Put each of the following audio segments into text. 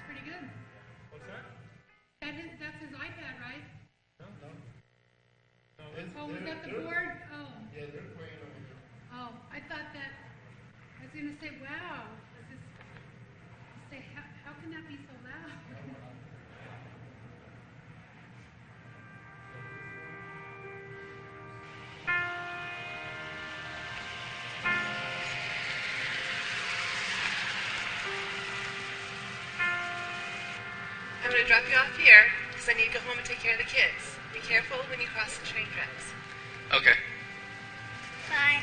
pretty good. What's that? That's his iPad, right? No. Oh, was that the board? Oh. Yeah, they're playing over there. Oh, I thought that, I was going to say, wow. How can that be so loud? I'm going to drop you off here because I need to go home and take care of the kids. Be careful when you cross the train tracks. Okay. Bye.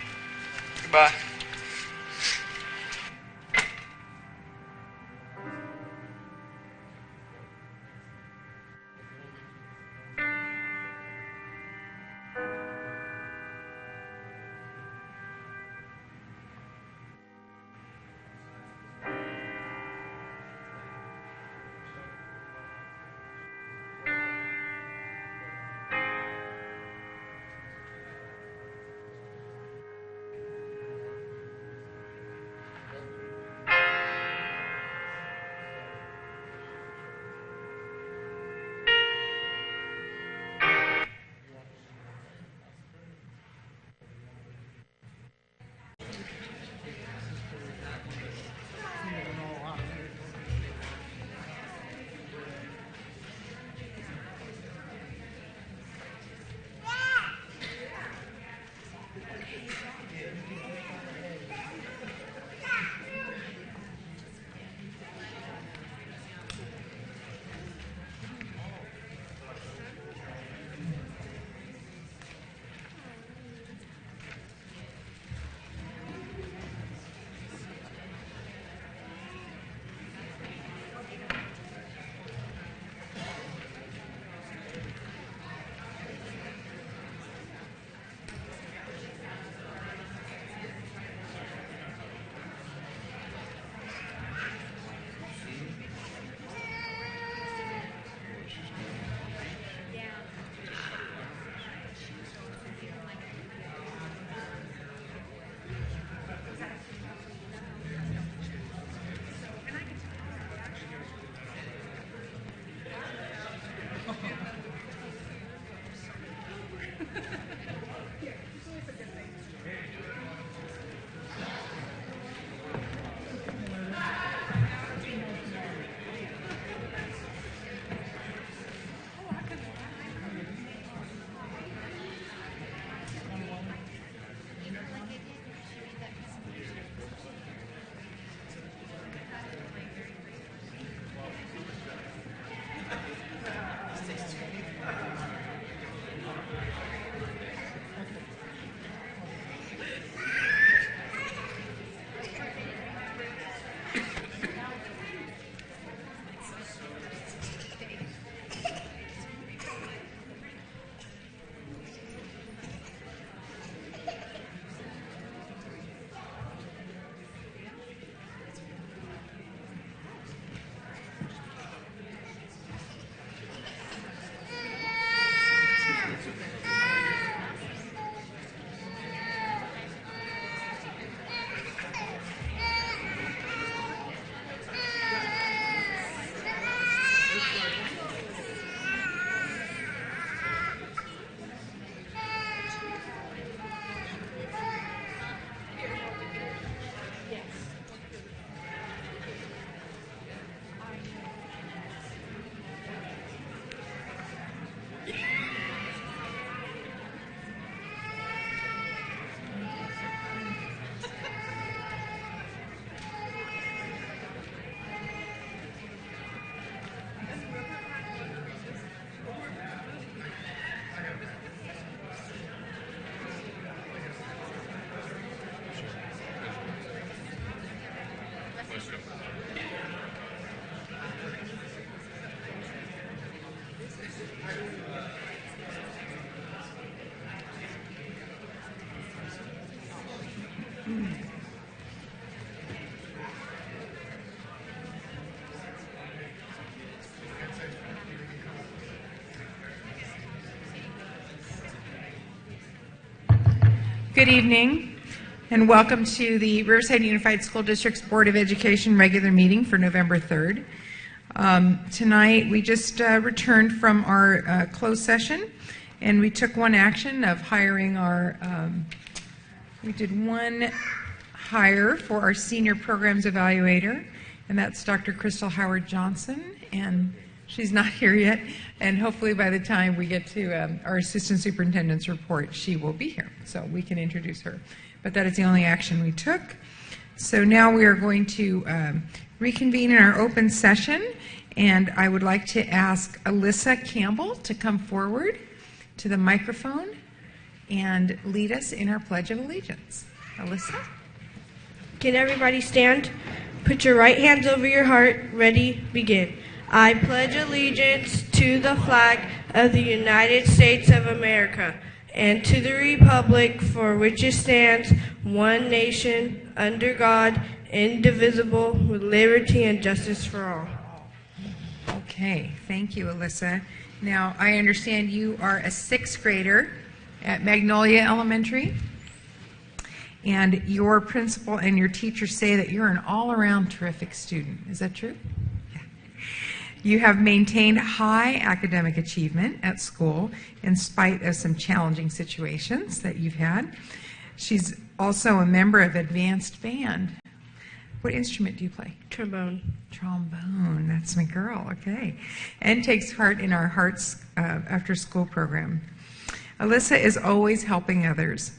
Goodbye. Good evening, and welcome to the Riverside Unified School District's Board of Education regular meeting for November 3rd. Tonight, we just returned from our closed session, and we took one action of hiring we did one hire for our senior programs evaluator, and that's Dr. Crystal Howard Johnson, and she's not here yet, and hopefully by the time we get to our assistant superintendent's report, she will be here, so we can introduce her. But that is the only action we took. So now we are going to reconvene in our open session, and I would like to ask Alyssa Campbell to come forward to the microphone and lead us in our Pledge of Allegiance. Alyssa? Can everybody stand? Put your right hands over your heart. Ready, begin. I pledge allegiance to the flag of the United States of America and to the republic for which it stands, one nation, under God, indivisible, with liberty and justice for all. Okay, thank you, Alyssa. Now, I understand you are a sixth grader at Magnolia Elementary, and your principal and your teachers say that you're an all-around terrific student. Is that true? Yeah. You have maintained high academic achievement at school in spite of some challenging situations that you've had. She's also a member of Advanced Band. What instrument do you play? Trombone. Trombone, that's my girl, okay. And takes part in our Hearts after school program. Alyssa is always helping others.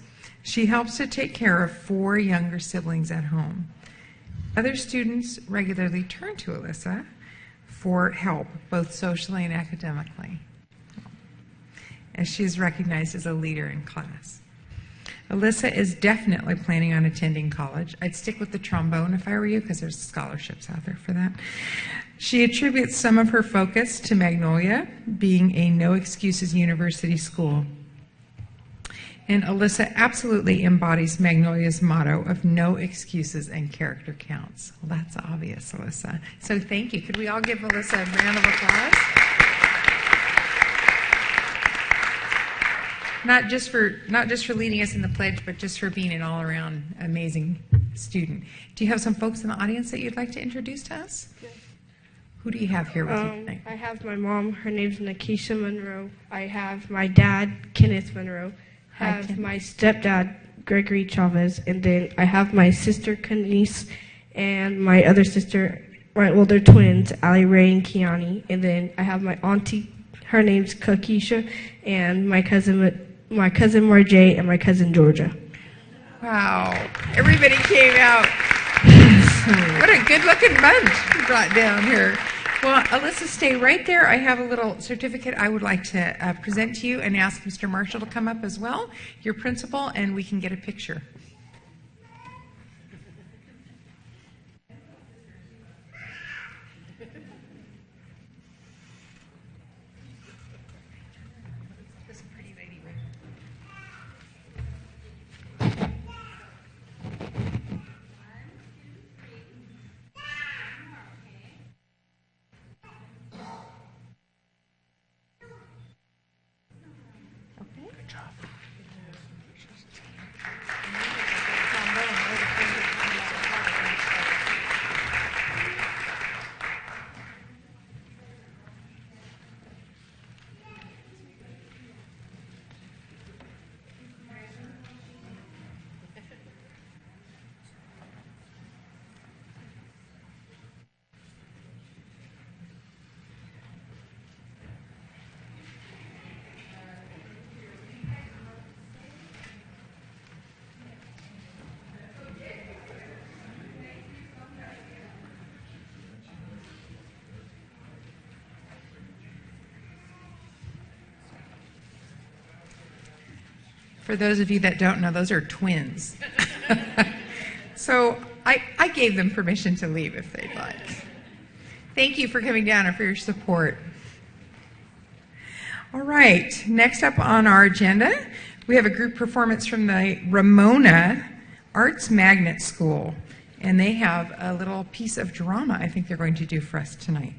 She helps to take care of 4 younger siblings at home. Other students regularly turn to Alyssa for help, both socially and academically, as she is recognized as a leader in class. Alyssa is definitely planning on attending college. I'd stick with the trombone if I were you, because there's scholarships out there for that. She attributes some of her focus to Magnolia being a no excuses university school. And Alyssa absolutely embodies Magnolia's motto of no excuses and character counts. Well, that's obvious, Alyssa. So thank you. Could we all give Alyssa a round of applause? Not just for leading us in the pledge, but just for being an all-around amazing student. Do you have some folks in the audience that you'd like to introduce to us? Yes. Who do you have here with you tonight? I have my mom. Her name's Nakisha Monroe. I have my dad, Kenneth Monroe. I have my stepdad, Gregory Chavez. And then I have my sister, Kenise, and my other sister, they're twins, Ali Ray and Kiani. And then I have my auntie, her name's Kakisha, and my cousin Marjay, and my cousin Georgia. Wow. Everybody came out. What a good-looking bunch you brought down here. Well, Alyssa, stay right there. I have a little certificate I would like to present to you and ask Mr. Marshall to come up as well, your principal, and we can get a picture. For those of you that don't know, those are twins. So I gave them permission to leave if they'd like. Thank you for coming down and for your support. All right, next up on our agenda, we have a group performance from the Ramona Arts Magnet School, and they have a little piece of drama I think they're going to do for us tonight.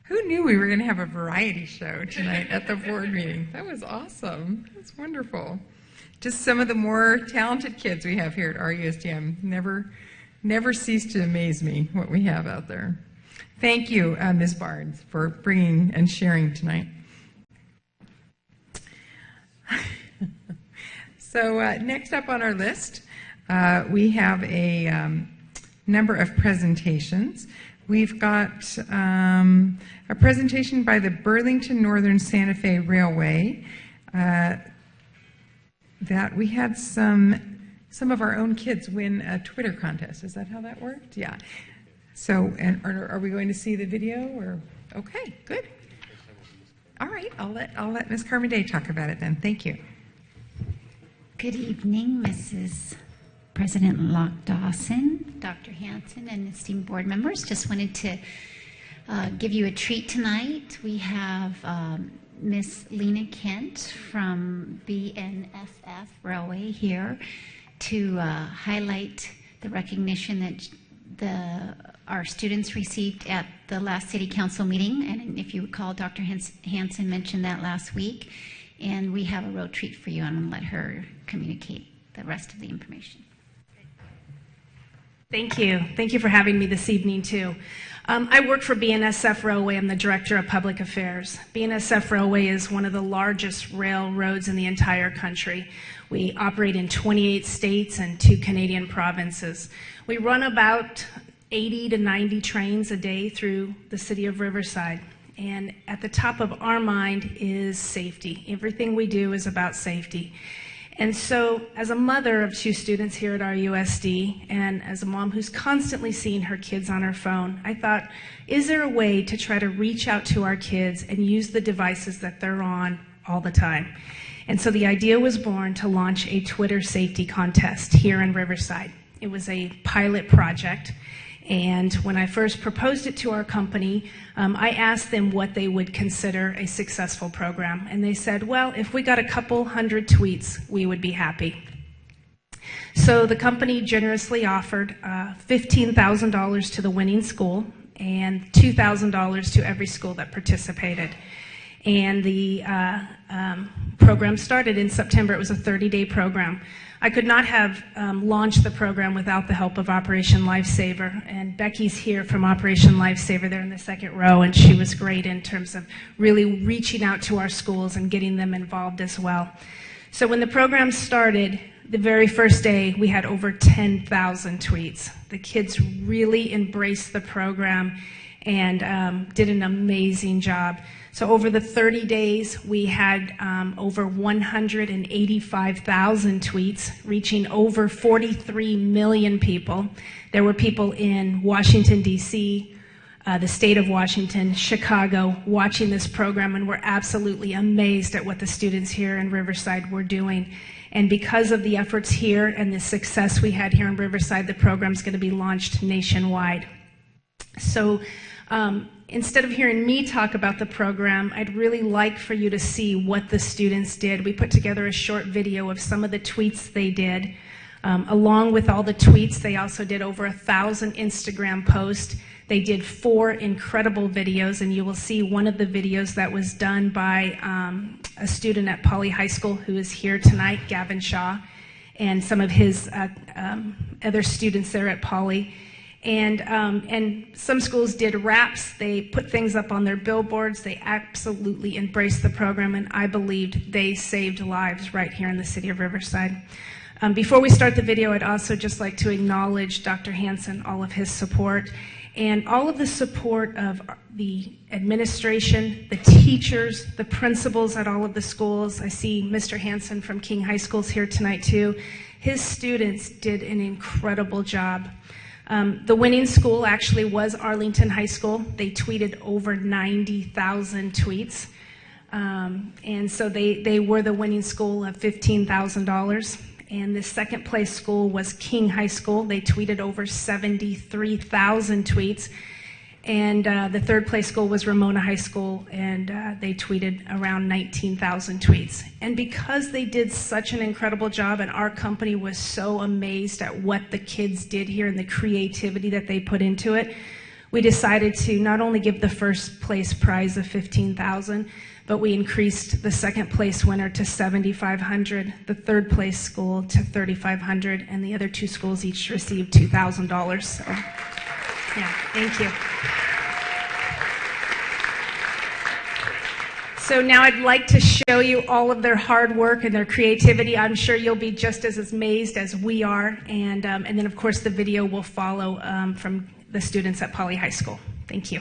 Who knew we were going to have a variety show tonight at the board meeting? That was awesome. That's wonderful. Just some of the more talented kids we have here at RUSDM. Never cease to amaze me what we have out there. Thank you, Ms. Barnes, for bringing and sharing tonight. So next up on our list, we have a number of presentations. We've got a presentation by the Burlington Northern Santa Fe Railway that we had some of our own kids win a Twitter contest. Is that how that worked? Yeah. So, and are we going to see the video? Or okay, good. All right, I'll let Ms. Carmen Day talk about it then. Thank you. Good evening, Mrs. President Locke Dawson, Dr. Hanson, and esteemed board members. Just wanted to give you a treat tonight. We have Miss Lena Kent from BNSF Railway here to highlight the recognition that our students received at the last City Council meeting. And if you recall, Dr. Hanson mentioned that last week. And we have a real treat for you. I'm going to let her communicate the rest of the information. Thank you. Thank you for having me this evening, too. I work for BNSF Railway. I'm the Director of Public Affairs. BNSF Railway is one of the largest railroads in the entire country. We operate in 28 states and 2 Canadian provinces. We run about 80 to 90 trains a day through the city of Riverside. And at the top of our mind is safety. Everything we do is about safety. And so, as a mother of 2 students here at RUSD, and as a mom who's constantly seeing her kids on her phone, I thought, is there a way to try to reach out to our kids and use the devices that they're on all the time? And so the idea was born to launch a Twitter safety contest here in Riverside. It was a pilot project. And when I first proposed it to our company, I asked them what they would consider a successful program. And they said, well, if we got a couple hundred tweets, we would be happy. So the company generously offered $15,000 to the winning school and $2,000 to every school that participated. And the program started in September. It was a 30-day program. I could not have launched the program without the help of Operation Lifesaver, and Becky's here from Operation Lifesaver there in the second row, and she was great in terms of really reaching out to our schools and getting them involved as well. So when the program started, the very first day, we had over 10,000 tweets. The kids really embraced the program and did an amazing job. So over the 30 days, we had over 185,000 tweets, reaching over 43 million people. There were people in Washington, D.C., the state of Washington, Chicago, watching this program, and were absolutely amazed at what the students here in Riverside were doing. And because of the efforts here and the success we had here in Riverside, the program's going to be launched nationwide. So instead of hearing me talk about the program, I'd really like for you to see what the students did. We put together a short video of some of the tweets they did. Along with all the tweets, they also did over 1,000 Instagram posts. They did 4 incredible videos, and you will see one of the videos that was done by a student at Poly High School who is here tonight, Gavin Shaw, and some of his other students there at Poly. And some schools did raps. They put things up on their billboards. They absolutely embraced the program, and I believed they saved lives right here in the city of Riverside. Before we start the video, I'd also just like to acknowledge Dr. Hanson, all of his support, and all of the support of the administration, the teachers, the principals at all of the schools. I see Mr. Hanson from King High Schools here tonight too. His students did an incredible job. The winning school actually was Arlington High School. They tweeted over 90,000 tweets. And so they were the winning school of $15,000. And the second place school was King High School. They tweeted over 73,000 tweets. And the third place school was Ramona High School, and they tweeted around 19,000 tweets. And because they did such an incredible job, and our company was so amazed at what the kids did here and the creativity that they put into it, we decided to not only give the first place prize of $15,000, but we increased the second place winner to $7,500, the third place school to $3,500, and the other two schools each received $2,000. So, yeah, thank you. So now I'd like to show you all of their hard work and their creativity. I'm sure you'll be just as amazed as we are. And then, of course, the video will follow from the students at Poly High School. Thank you.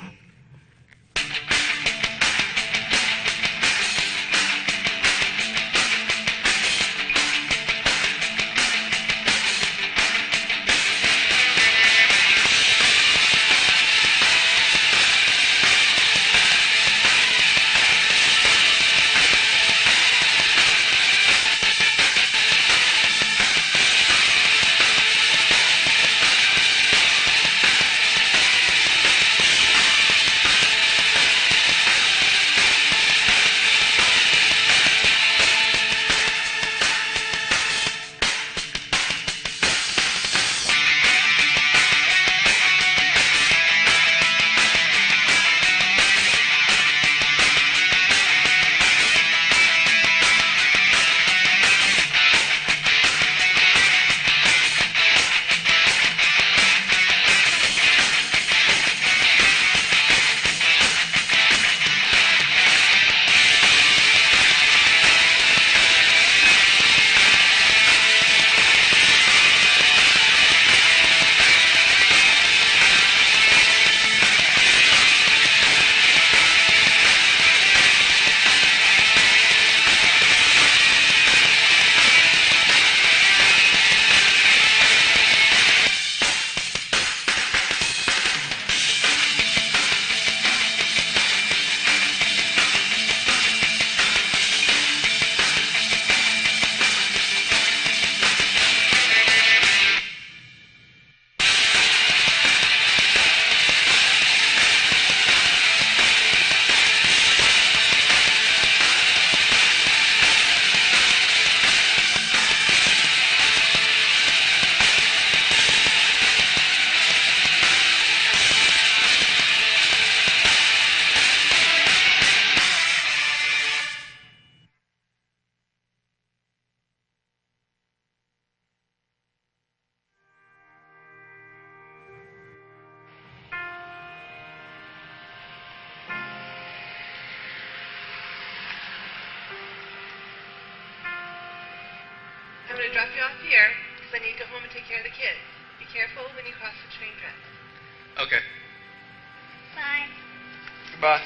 I'm going to drop you off here because I need to go home and take care of the kids. Be careful when you cross the train tracks. Okay. Bye. Goodbye.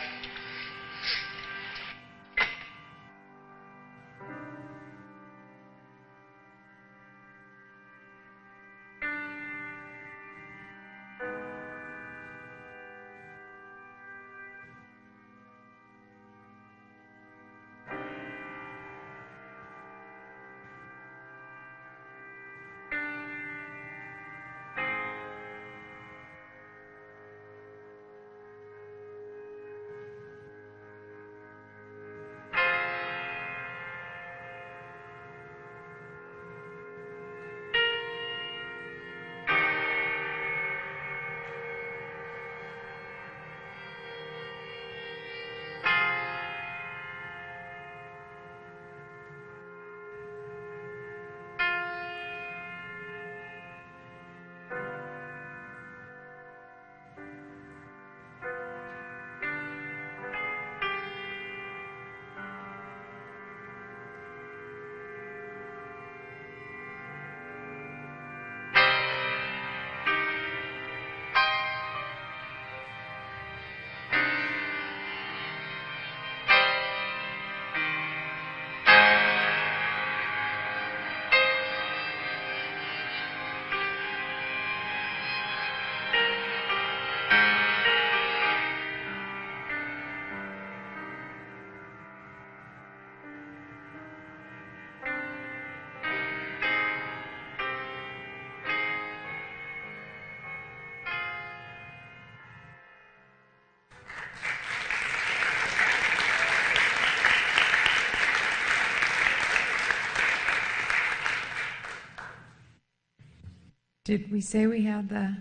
Did we say we had the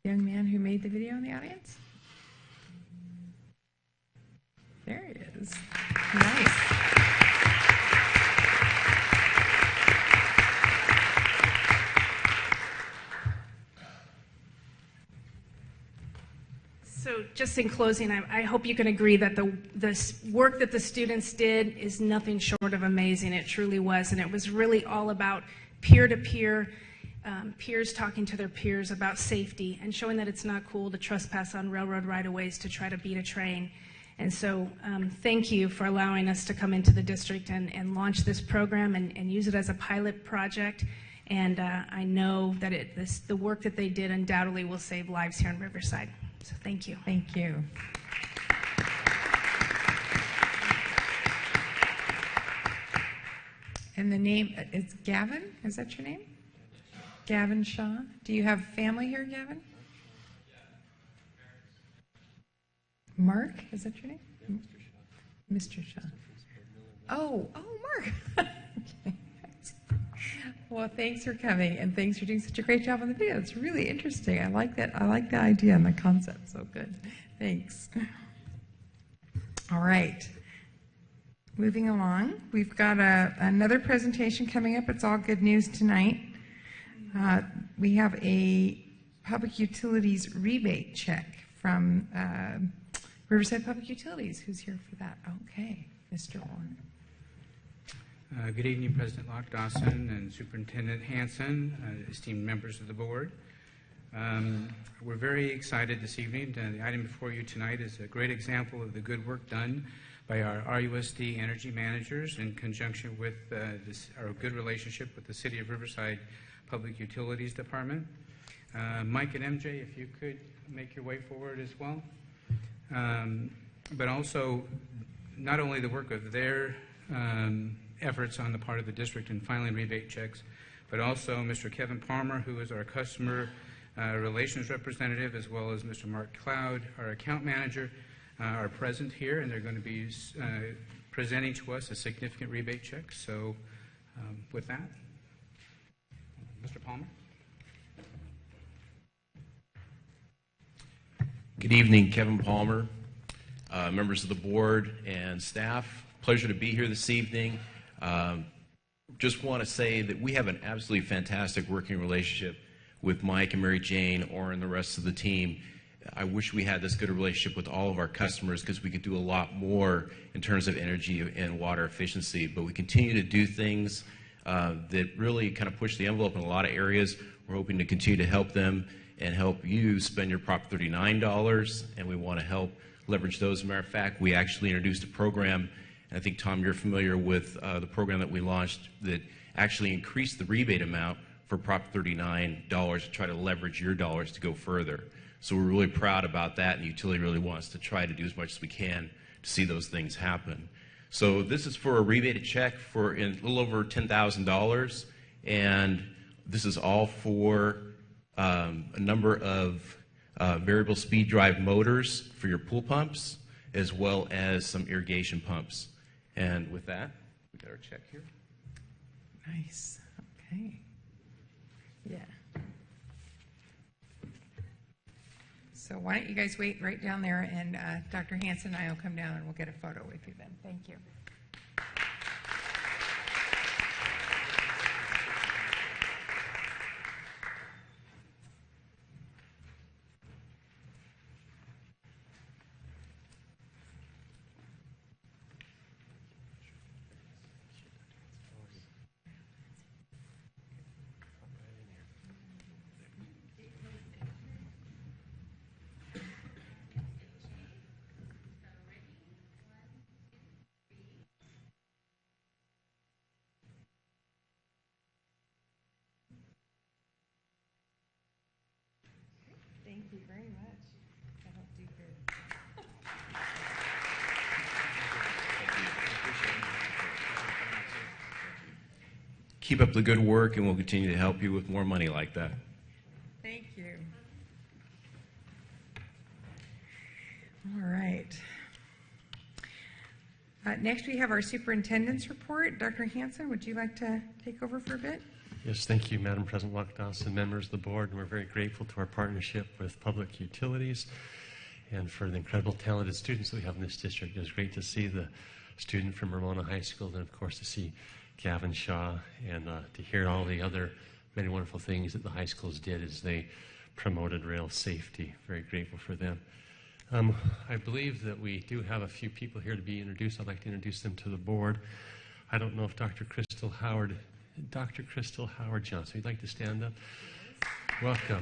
young man who made made the video in the audience? There he is. Nice. So just in closing, I hope you can agree that the work that the students did is nothing short of amazing. It truly was. And it was really all about peer-to-peer, peers talking to their peers about safety and showing that it's not cool to trespass on railroad right-of-ways to try to beat a train. And so thank you for allowing us to come into the district and launch this program and use it as a pilot project. And I know that the work that they did undoubtedly will save lives here in Riverside. So thank you. Thank you. And the name is Gavin? Is that your name? Gavin Shaw. Do you have family here, Gavin? Mark? Is that your name? Mr. Shaw. Oh, Mark. Okay. Well, thanks for coming, and thanks for doing such a great job on the video. It's really interesting. I like that. I like the idea and the concept. So good. Thanks. All right. Moving along, we've got another presentation coming up. It's all good news tonight. We have a public utilities rebate check from Riverside Public Utilities. Who's here for that? Okay, Mr. Warren. Good evening, President Locke Dawson and Superintendent Hanson, esteemed members of the board. We're very excited this evening. The item before you tonight is a great example of the good work done by our RUSD energy managers in conjunction with our good relationship with the City of Riverside Public Utilities Department. Mike and MJ, if you could make your way forward as well. But also, not only the work of their efforts on the part of the district in filing rebate checks, but also Mr. Kevin Palmer, who is our customer relations representative, as well as Mr. Mark Cloud, our account manager, are present here, and they're going to be presenting to us a significant rebate check. So with that, Mr. Palmer. Good evening, Kevin Palmer, members of the board and staff. Pleasure to be here this evening. Just want to say that we have an absolutely fantastic working relationship with Mike and Mary Jane, Orrin, and the rest of the team. I wish we had this good a relationship with all of our customers because we could do a lot more in terms of energy and water efficiency. But we continue to do things that really kind of push the envelope in a lot of areas. We're hoping to continue to help them and help you spend your Prop 39 dollars, and we want to help leverage those. As a matter of fact, we actually introduced a program, and I think, Tom, you're familiar with the program that we launched that actually increased the rebate amount for Prop 39 dollars to try to leverage your dollars to go further. So we're really proud about that, and the utility really wants to try to do as much as we can to see those things happen. So this is for a rebated check for a little over $10,000, and this is all for a number of variable speed drive motors for your pool pumps, as well as some irrigation pumps. And with that, we got our check here. Nice. Okay. Yeah. So why don't you guys wait right down there, and Dr. Hanson and I will come down and we'll get a photo with you then. Thank you. Thank you very much. I hope you good. Keep up the good work, and we'll continue to help you with more money like that. Thank you. All right. Next, we have our superintendent's report. Dr. Hanson, would you like to take over for a bit? Yes, thank you, Madam President Lockdawson, members of the board, and we're very grateful to our partnership with Public Utilities and for the incredible talented students that we have in this district. It was great to see the student from Ramona High School, and of course to see Gavin Shaw, and to hear all the other many wonderful things that the high schools did as they promoted rail safety. Very grateful for them. I believe that we do have a few people here to be introduced. I'd like to introduce them to the board. I don't know if Dr. Crystal Howard Johnson, you'd like to stand up? Welcome.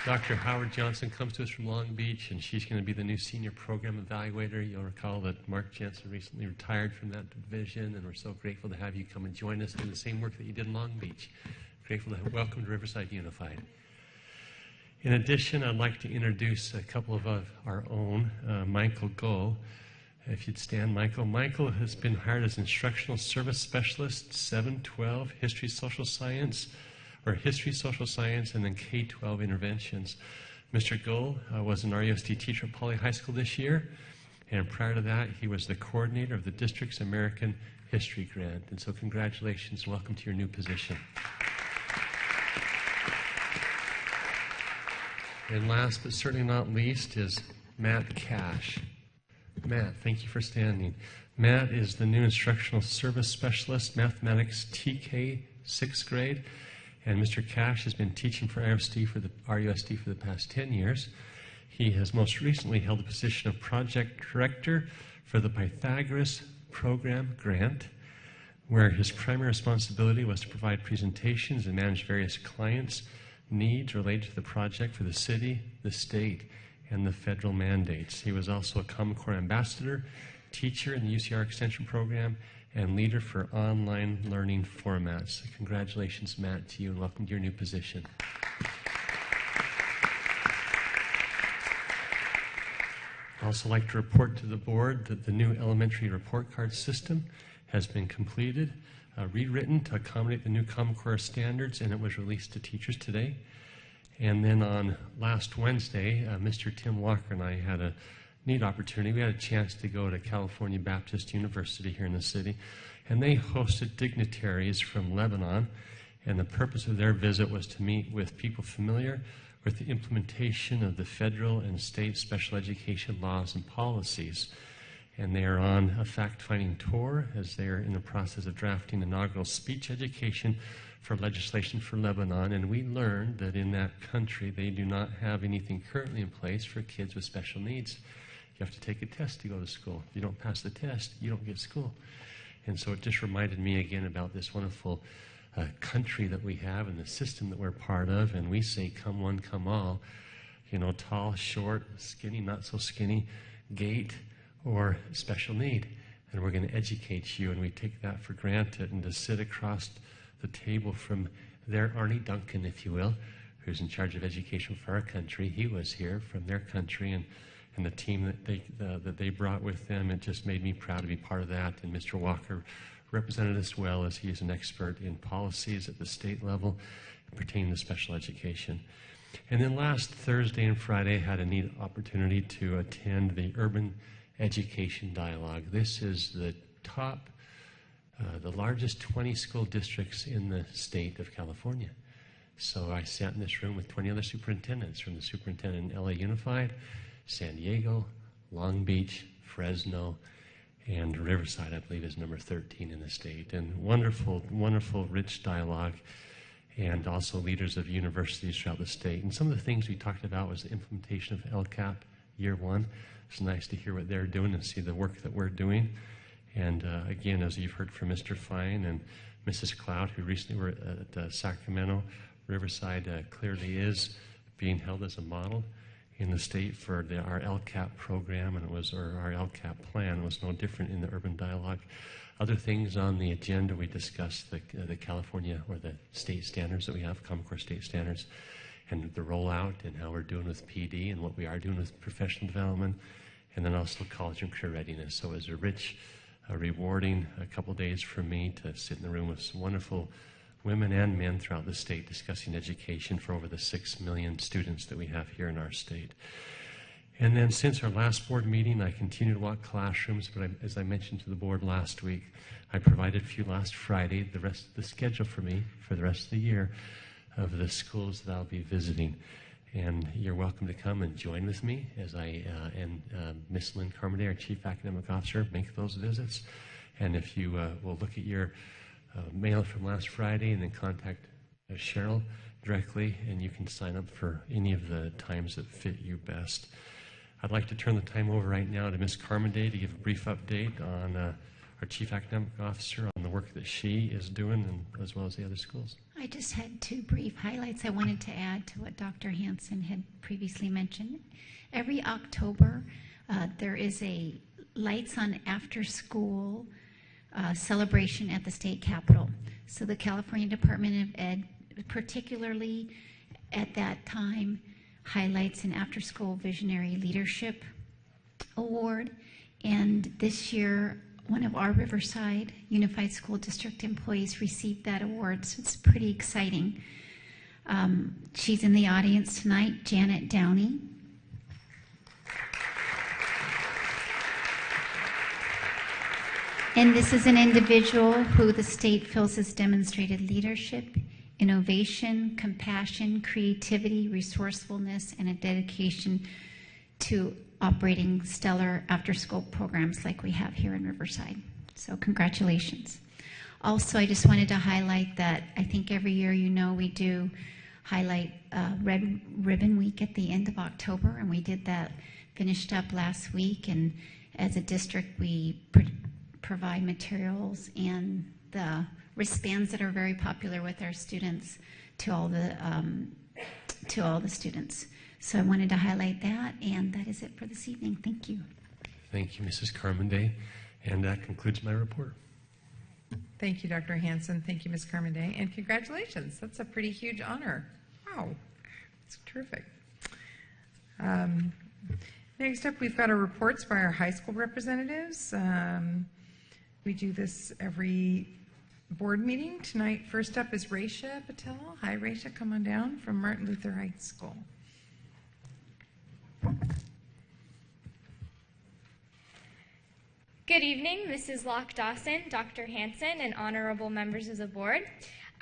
Dr. Howard Johnson comes to us from Long Beach, and she's going to be the new senior program evaluator. You'll recall that Mark Jensen recently retired from that division, and we're so grateful to have you come and join us in the same work that you did in Long Beach. Grateful to welcome to Riverside Unified. In addition, I'd like to introduce a couple of our own, Michael Gull. If you'd stand, Michael. Michael has been hired as Instructional Service Specialist, 7-12, History, Social Science, and then K-12 Interventions. Mr. Gull was an RUSD teacher at Poly High School this year, and prior to that, he was the coordinator of the district's American History Grant. And so congratulations and welcome to your new position. And last but certainly not least is Matt Cash. Matt, thank you for standing. Matt is the new Instructional Service Specialist, Mathematics TK, 6th grade. And Mr. Cash has been teaching for RUSD for the past 10 years. He has most recently held the position of Project Director for the Pythagoras Program Grant, where his primary responsibility was to provide presentations and manage various clients' needs related to the project for the city, the state, and the federal mandates. He was also a Common Core ambassador, teacher in the UCR Extension Program, and leader for online learning formats. Congratulations, Matt, to you, and welcome to your new position. I'd also like to report to the board that the new elementary report card system has been completed, rewritten to accommodate the new Common Core standards, and it was released to teachers today. And then on last Wednesday, Mr. Tim Walker and I had a neat opportunity. We had a chance to go to California Baptist University here in the city, and they hosted dignitaries from Lebanon, and the purpose of their visit was to meet with people familiar with the implementation of the federal and state special education laws and policies. And they are on a fact-finding tour as they are in the process of drafting inaugural speech education for legislation for Lebanon, and we learned that in that country they do not have anything currently in place for kids with special needs. You have to take a test to go to school. If you don't pass the test, you don't get to school. And so it just reminded me again about this wonderful country that we have and the system that we're part of, and we say come one, come all, you know, tall, short, skinny, not so skinny, gait, or special need. And we're going to educate you, and we take that for granted. And to sit across the table from their Arnie Duncan, if you will, who's in charge of education for our country, he was here from their country, and the team that they brought with them, it just made me proud to be part of that. And Mr. Walker represented us well, as he is an expert in policies at the state level pertaining to special education. And then last Thursday and Friday, I had a neat opportunity to attend the Urban Education Dialogue. This is the top, the largest 20 school districts in the state of California. So I sat in this room with 20 other superintendents, from the superintendent in LA Unified, San Diego, Long Beach, Fresno, and Riverside, I believe, is number 13 in the state. And wonderful, wonderful, rich dialogue, and also leaders of universities throughout the state. And some of the things we talked about was the implementation of LCAP Year 1. It's nice to hear what they're doing and see the work that we're doing. And again, as you've heard from Mr. Fine and Mrs. Cloud, who recently were at Sacramento, Riverside clearly is being held as a model in the state for our LCAP program, and our LCAP plan was no different in the urban dialogue. Other things on the agenda, we discussed the California or the state standards that we have, Common Core state standards, and the rollout and how we're doing with PD and what we are doing with professional development, and then also college and career readiness. So it was a rich, rewarding a couple days for me to sit in the room with some wonderful women and men throughout the state discussing education for over the 6 million students that we have here in our state. And then since our last board meeting, I continue to walk classrooms, but as I mentioned to the board last week, I provided for you last Friday the rest of the schedule for me for the rest of the year of the schools that I'll be visiting. And you're welcome to come and join with me as I and Miss Lynn Carmody, our Chief Academic Officer, make those visits. And if you will look at your mail from last Friday and then contact Cheryl directly, and you can sign up for any of the times that fit you best. I'd like to turn the time over right now to Ms. Carmody to give a brief update on our Chief Academic Officer on the work that she is doing, and as well as the other schools. I just had 2 brief highlights I wanted to add to what Dr. Hansen had previously mentioned. Every October, there is a Lights on After School celebration at the state capitol. So the California Department of Ed, particularly at that time, highlights an after-school visionary leadership award. And this year, one of our Riverside Unified School District employees received that award, so it's pretty exciting. She's in the audience tonight, Janet Downey. And this is an individual who the state feels has demonstrated leadership, innovation, compassion, creativity, resourcefulness, and a dedication to operating stellar after-school programs like we have here in Riverside. So congratulations. Also, I just wanted to highlight that I think every year, we do highlight Red Ribbon Week at the end of October, and we did that, finished up last week, and as a district, we provide materials and the wristbands that are very popular with our students to all the students. So I wanted to highlight that, and that is it for this evening. Thank you. Thank you, Mrs. Carmody. And that concludes my report. Thank you, Dr. Hansen. Thank you, Ms. Carmody. And congratulations. That's a pretty huge honor. Wow. That's terrific. Next up, we've got our reports by our high school representatives. We do this every board meeting. Tonight, first up is Raisha Patel. Hi, Raisha. Come on down from Martin Luther High School. Good evening, Mrs. Locke-Dawson, Dr. Hansen, and honorable members of the board.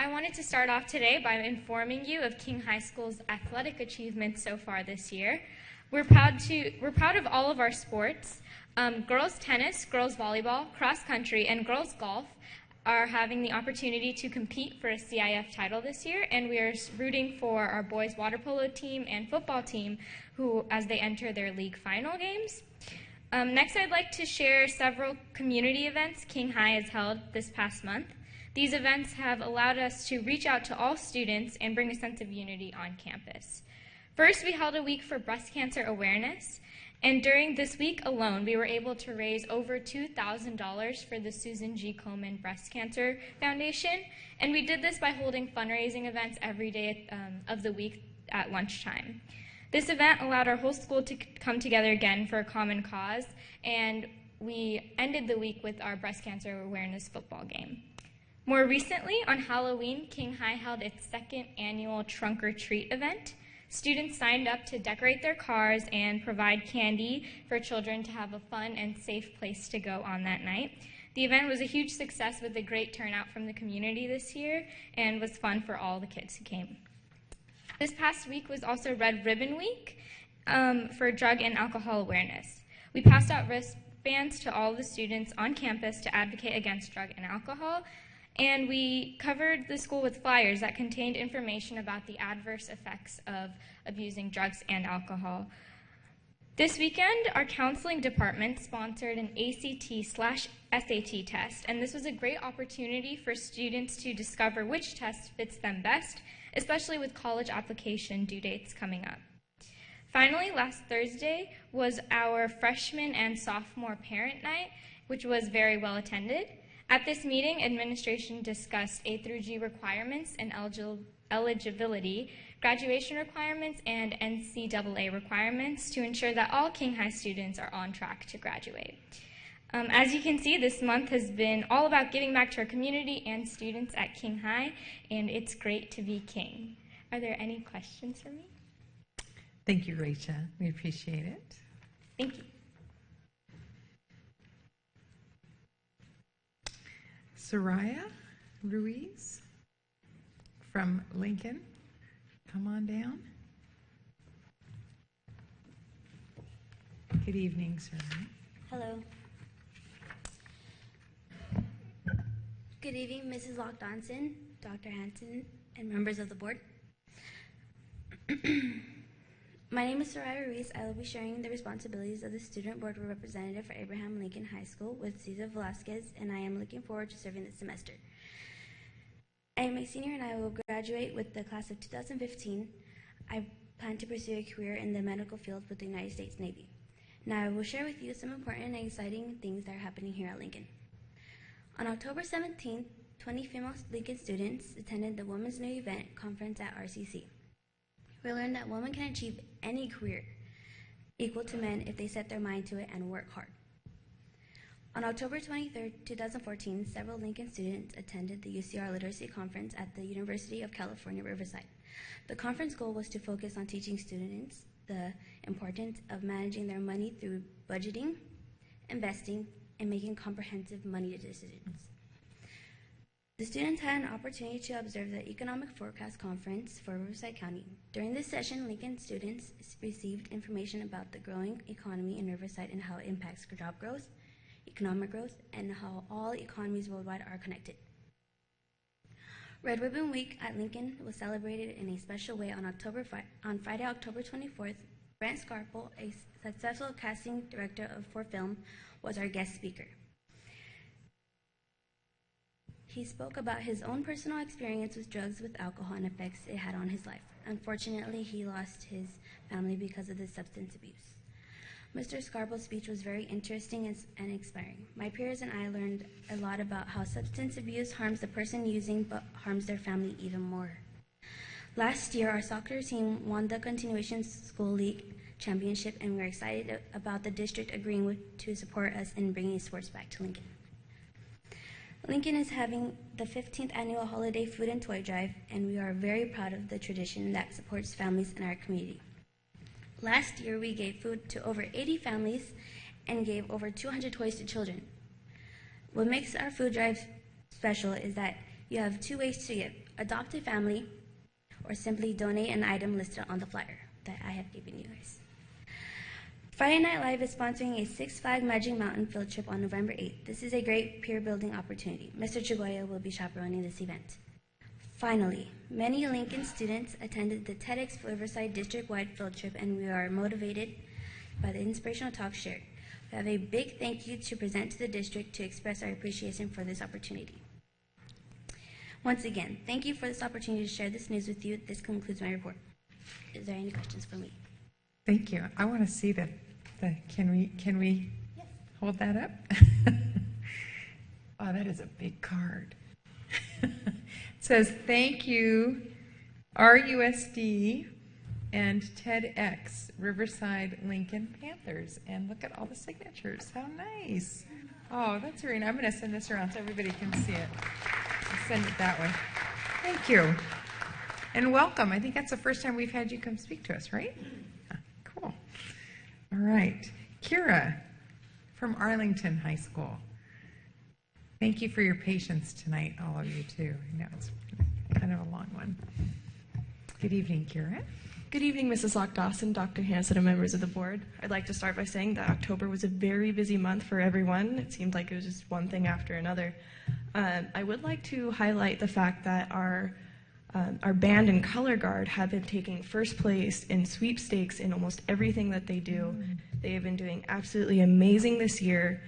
I wanted to start off today by informing you of King High School's athletic achievements so far this year. We're proud of all of our sports. Girls tennis, girls volleyball, cross country, and girls golf are having the opportunity to compete for a CIF title this year, and we are rooting for our boys water polo team and football team as they enter their league final games. Next, I'd like to share several community events King High has held this past month. These events have allowed us to reach out to all students and bring a sense of unity on campus. First, we held a week for breast cancer awareness, and during this week alone, we were able to raise over $2,000 for the Susan G. Komen Breast Cancer Foundation, and we did this by holding fundraising events every day of the week at lunchtime. This event allowed our whole school to come together again for a common cause, and we ended the week with our breast cancer awareness football game. More recently, on Halloween, King High held its second annual Trunk or Treat event. Students signed up to decorate their cars and provide candy for children to have a fun and safe place to go on that night. The event was a huge success with a great turnout from the community this year and was fun for all the kids who came. This past week was also Red Ribbon Week for drug and alcohol awareness. We passed out wristbands to all the students on campus to advocate against drug and alcohol, and we covered the school with flyers that contained information about the adverse effects of abusing drugs and alcohol. This weekend, our counseling department sponsored an ACT/SAT test, and this was a great opportunity for students to discover which test fits them best, especially with college application due dates coming up. Finally, last Thursday was our freshman and sophomore parent night, which was very well attended. At this meeting, administration discussed A through G requirements and eligibility, graduation requirements, and NCAA requirements to ensure that all King High students are on track to graduate. As you can see, this month has been all about giving back to our community and students at King High, and it's great to be King. Are there any questions for me? Thank you, Rachel. We appreciate it. Thank you. Soraya Ruiz from Lincoln, come on down. Good evening, Soraya. Hello. Good evening, Mrs. Lock-Dawson, Dr. Hanson, and members of the board. My name is Soraya Ruiz. I will be sharing the responsibilities of the Student Board Representative for Abraham Lincoln High School with Cesar Velasquez, and I am looking forward to serving this semester. I am a senior and I will graduate with the class of 2015. I plan to pursue a career in the medical field with the United States Navy. Now I will share with you some important and exciting things that are happening here at Lincoln. On October 17th, 20 female Lincoln students attended the Women's New Event Conference at RCC. We learned that women can achieve any career equal to men if they set their mind to it and work hard. On October 23, 2014, several Lincoln students attended the UCR Literacy Conference at the University of California, Riverside. The conference goal was to focus on teaching students the importance of managing their money through budgeting, investing, and making comprehensive money decisions. The students had an opportunity to observe the Economic Forecast Conference for Riverside County. During this session, Lincoln students received information about the growing economy in Riverside and how it impacts job growth, economic growth, and how all economies worldwide are connected. Red Ribbon Week at Lincoln was celebrated in a special way on Friday, October 24th. Brent Scarpel, a successful casting director for film, was our guest speaker. He spoke about his own personal experience with drugs, with alcohol, and effects it had on his life. Unfortunately, he lost his family because of the substance abuse. Mr. Scarpel's speech was very interesting and inspiring. My peers and I learned a lot about how substance abuse harms the person using but harms their family even more. Last year, our soccer team won the Continuation School League Championship, and we're excited about the district agreeing to support us in bringing sports back to Lincoln. Lincoln is having the 15th annual Holiday Food and Toy Drive, and we are very proud of the tradition that supports families in our community. Last year, we gave food to over 80 families and gave over 200 toys to children. What makes our food drive special is that you have two ways to give: adopt a family or simply donate an item listed on the flyer that I have given you guys. Friday Night Live is sponsoring a Six Flags Magic Mountain field trip on November 8th. This is a great peer-building opportunity. Mr. Chagoya will be chaperoning this event. Finally, many Lincoln students attended the TEDx Riverside district-wide field trip, and we are motivated by the inspirational talk shared. We have a big thank you to present to the district to express our appreciation for this opportunity. Once again, thank you for this opportunity to share this news with you. This concludes my report. Is there any questions for me? Thank you. I want to see the can we Yes. hold that up? Oh, that is a big card. It says, thank you, RUSD and TEDx, Riverside Lincoln Panthers. And look at all the signatures. How nice. Oh, that's very nice. I'm going to send this around so everybody can see it. I'll send it that way. Thank you. And welcome. I think that's the first time we've had you come speak to us, right? Cool. All right. Kira from Arlington High School. Thank you for your patience tonight, all of you, too. I know it's kind of a long one. Good evening, Kira. Good evening, Mrs. Lock-Dawson, Dr. Hanson, and members of the board. I'd like to start by saying that October was a very busy month for everyone. It seemed like it was just one thing after another. I would like to highlight the fact that our band and color guard have been taking first place in sweepstakes in almost everything that they do. They have been doing absolutely amazing this year,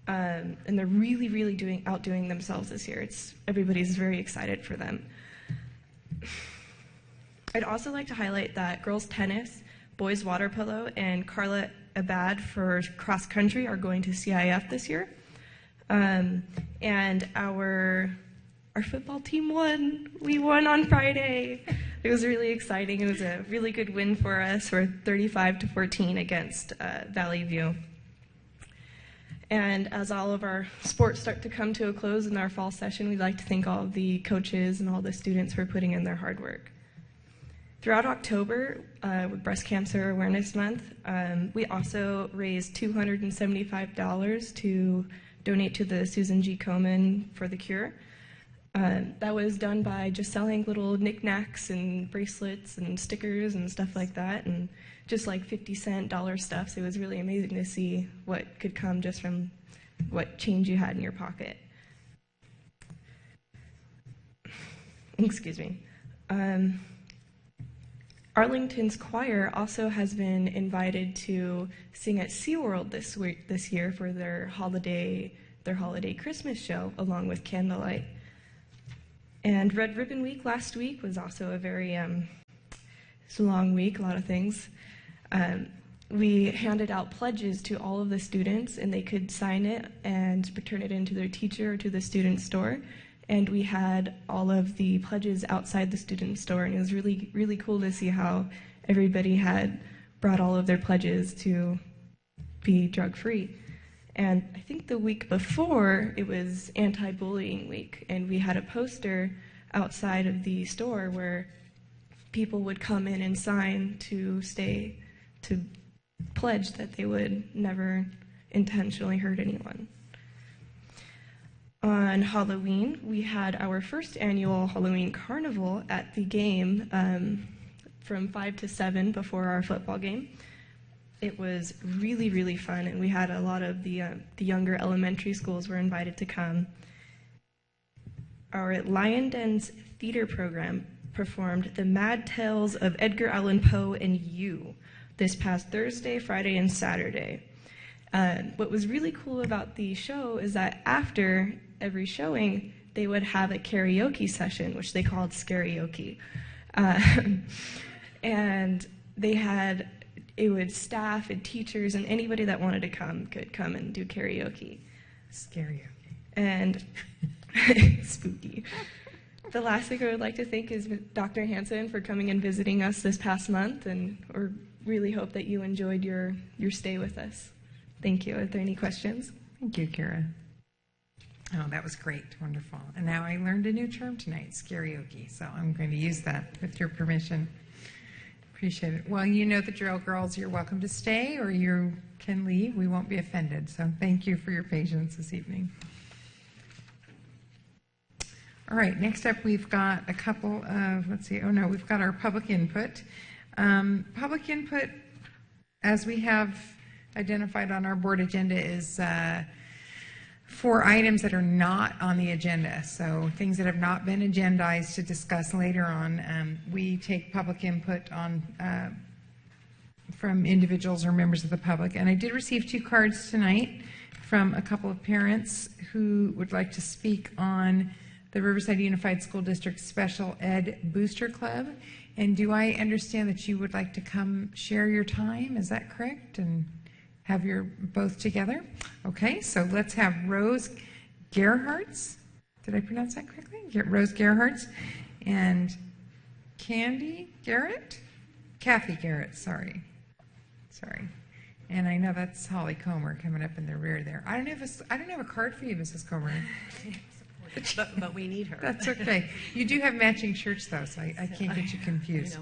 and they're really outdoing themselves this year. Everybody's very excited for them. I'd also like to highlight that girls tennis, boys water polo, and Carla Abad for cross country are going to CIF this year. And our football team won. We won on Friday. It was really exciting. It was a really good win for us. We're 35-14 against Valley View. And as all of our sports start to come to a close in our fall session, we'd like to thank all of the coaches and all the students for putting in their hard work. Throughout October, with Breast Cancer Awareness Month, we also raised $275 to donate to the Susan G. Komen for the Cure. That was done by just selling little knickknacks and bracelets and stickers and stuff like that, and just like 50-cent dollar stuff. So it was really amazing to see what could come just from what change you had in your pocket. Excuse me. Arlington's choir also has been invited to sing at SeaWorld this year for their holiday Christmas show, along with Candlelight. And Red Ribbon Week last week was also a very it's a long week, a lot of things. We handed out pledges to all of the students, and they could sign it and return it into their teacher or to the student store. And we had all of the pledges outside the student store, and it was really, really cool to see how everybody had brought all of their pledges to be drug-free. And I think the week before, it was anti-bullying week, and we had a poster outside of the store where people would come in and sign to pledge that they would never intentionally hurt anyone. On Halloween, we had our first annual Halloween carnival at the game from 5 to 7 before our football game. It was really, really fun, and we had a lot of the younger elementary schools were invited to come. Our Lion Den's theater program performed The Mad Tales of Edgar Allan Poe and You this past Thursday, Friday, and Saturday. What was really cool about the show is that after every showing, they would have a karaoke session, which they called Scarioke. And it would staff and teachers and anybody that wanted to come could come and do karaoke. Scarioke. And spooky. The last thing I would like to thank is Dr. Hansen for coming and visiting us this past month, and we really hope that you enjoyed your stay with us. Thank you. Are there any questions? Thank you, Kara. Oh, that was great. Wonderful. And now I learned a new term tonight, scarioke, so I'm going to use that with your permission. Appreciate it. Well, you know the drill, girls. You're welcome to stay, or you can leave. We won't be offended. So thank you for your patience this evening. All right, next up we've got a couple of, we've got our public input. Public input, as we have identified on our board agenda, is for items that are not on the agenda. So things that have not been agendized to discuss later on. We take public input on from individuals or members of the public. And I did receive 2 cards tonight from a couple of parents who would like to speak on the Riverside Unified School District Special Ed Booster Club. And do I understand that you would like to come share your time? Is that correct? And have your both together? Okay, so let's have Rose Gerhards. Did I pronounce that correctly? Rose Gerhards and Candy Garrett? Kathy Garrett, sorry. And I know that's Holly Comer coming up in the rear there. I don't have a card for you, Mrs. Comer. But we need her. That's okay. You do have matching shirts, though, so I can't get you confused.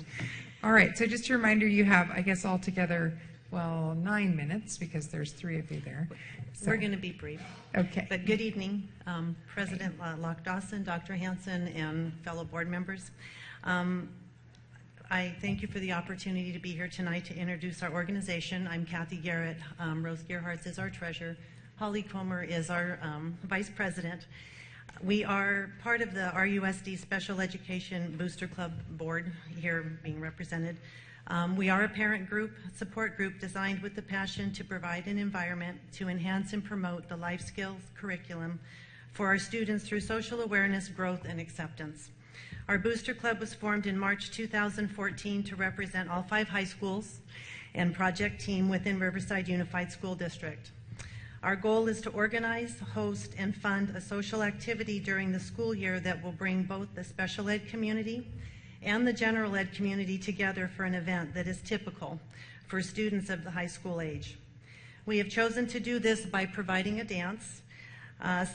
All right, so just a reminder, you have, I guess, altogether, 9 minutes, because there's 3 of you there. So. We're going to be brief. Okay. But good evening, President Locke Dawson, Dr. Hansen, and fellow board members. I thank you for the opportunity to be here tonight to introduce our organization. I'm Kathy Garrett. Rose Gerhards is our treasurer. Holly Comer is our vice president. We are part of the RUSD Special Education Booster Club board here being represented. We are a parent group, support group designed with the passion to provide an environment to enhance and promote the life skills curriculum for our students through social awareness, growth, and acceptance. Our Booster Club was formed in March 2014 to represent all 5 high schools and project team within Riverside Unified School District. Our goal is to organize, host, and fund a social activity during the school year that will bring both the special ed community and the general ed community together for an event that is typical for students of the high school age. We have chosen to do this by providing a dance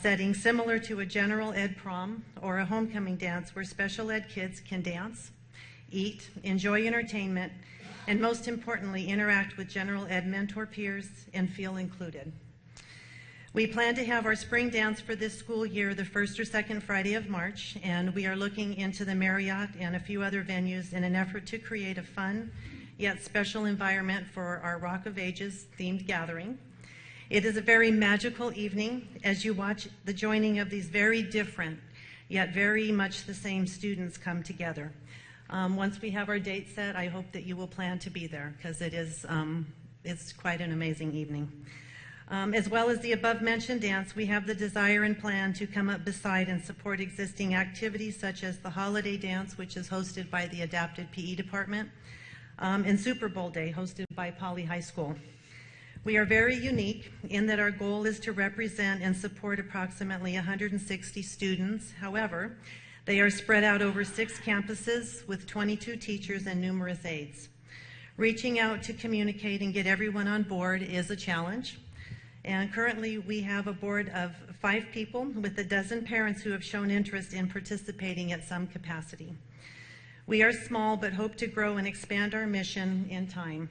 setting similar to a general ed prom or a homecoming dance where special ed kids can dance eat, enjoy entertainment, and most importantly, interact with general ed mentor peers and feel included. We plan to have our spring dance for this school year the first or second Friday of March, and we are looking into the Marriott and a few other venues in an effort to create a fun yet special environment for our Rock of Ages themed gathering. It is a very magical evening as you watch the joining of these very different yet very much the same students come together. Once we have our date set, I hope that you will plan to be there because it's quite an amazing evening. As well as the above-mentioned dance, we have the desire and plan to come up beside and support existing activities such as the Holiday Dance, which is hosted by the Adapted PE Department, and Super Bowl Day, hosted by Poly High School. We are very unique in that our goal is to represent and support approximately 160 students. However, they are spread out over 6 campuses with 22 teachers and numerous aides. Reaching out to communicate and get everyone on board is a challenge. And currently we have a board of 5 people with a dozen parents who have shown interest in participating at some capacity. We are small but hope to grow and expand our mission in time.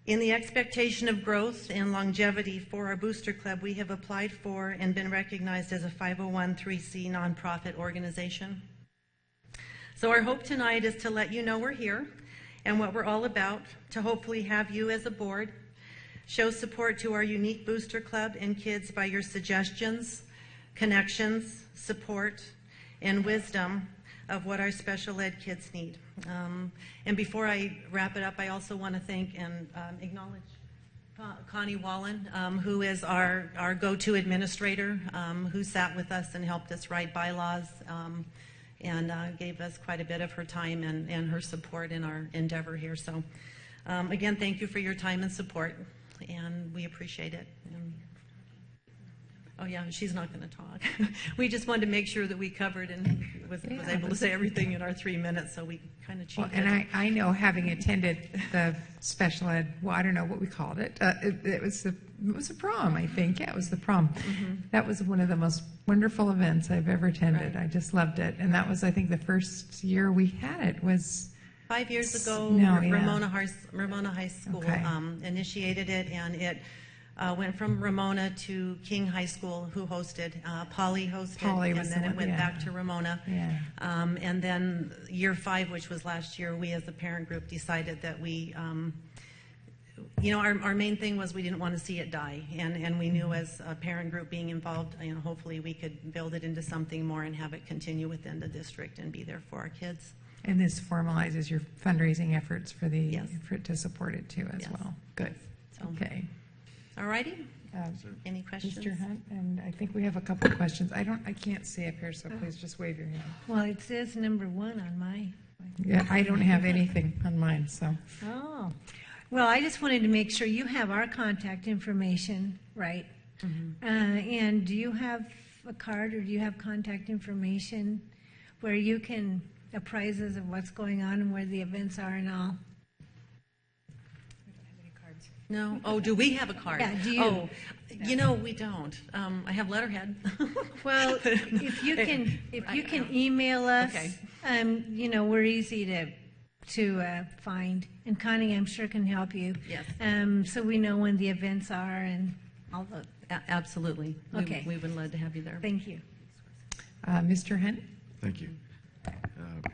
In the expectation of growth and longevity for our Booster Club, we have applied for and been recognized as a 501(c) nonprofit organization. So our hope tonight is to let you know we're here and what we're all about, to hopefully have you as a board show support to our unique Booster Club and kids by your suggestions, connections, support, and wisdom of what our special ed kids need. And before I wrap it up, I also want to thank and acknowledge Connie Wallen, who is our go-to administrator, who sat with us and helped us write bylaws and gave us quite a bit of her time and her support in our endeavor here. So again, thank you for your time and support, and we appreciate it. Oh yeah, she's not going to talk. We just wanted to make sure that we covered and was able to say everything in our 3 minutes, so we kind of cheated. Well, and I know, having attended the special ed, well, I don't know what we called it. It was a prom, I think. Yeah, it was the prom. Mm-hmm. That was one of the most wonderful events I've ever attended. Right. I just loved it, and that was, I think, the first year we had it was 5 years ago. Ramona High School initiated it, and it went from Ramona to King High School, who hosted. Poly hosted, and then it went back to Ramona. Yeah. And then year 5, which was last year, we as a parent group decided that we, our main thing was we didn't want to see it die. And we knew as a parent group being involved, hopefully we could build it into something more and have it continue within the district and be there for our kids. And this formalizes your fundraising efforts for to support it too as well. Good. So. Okay. All righty. Any questions? Mr. Hunt, and I think we have a couple of questions. I can't see up here, so please just wave your hand. Well, it says number 1 on my. Yeah, I don't have anything on mine, so. Oh. Well, I just wanted to make sure you have our contact information, right? Mm-hmm. And do you have a card or do you have contact information where you can apprise us of what's going on and where the events are and all? No. Oh, do we have a card? Yeah, do you? Oh, we don't. I have letterhead. Well, if you can email us, okay. We're easy to find, and Connie, I'm sure, can help you. Yes. So we know when the events are and all the. Absolutely. Okay. We would love to have you there. Thank you. Mr. Hunt. Thank you.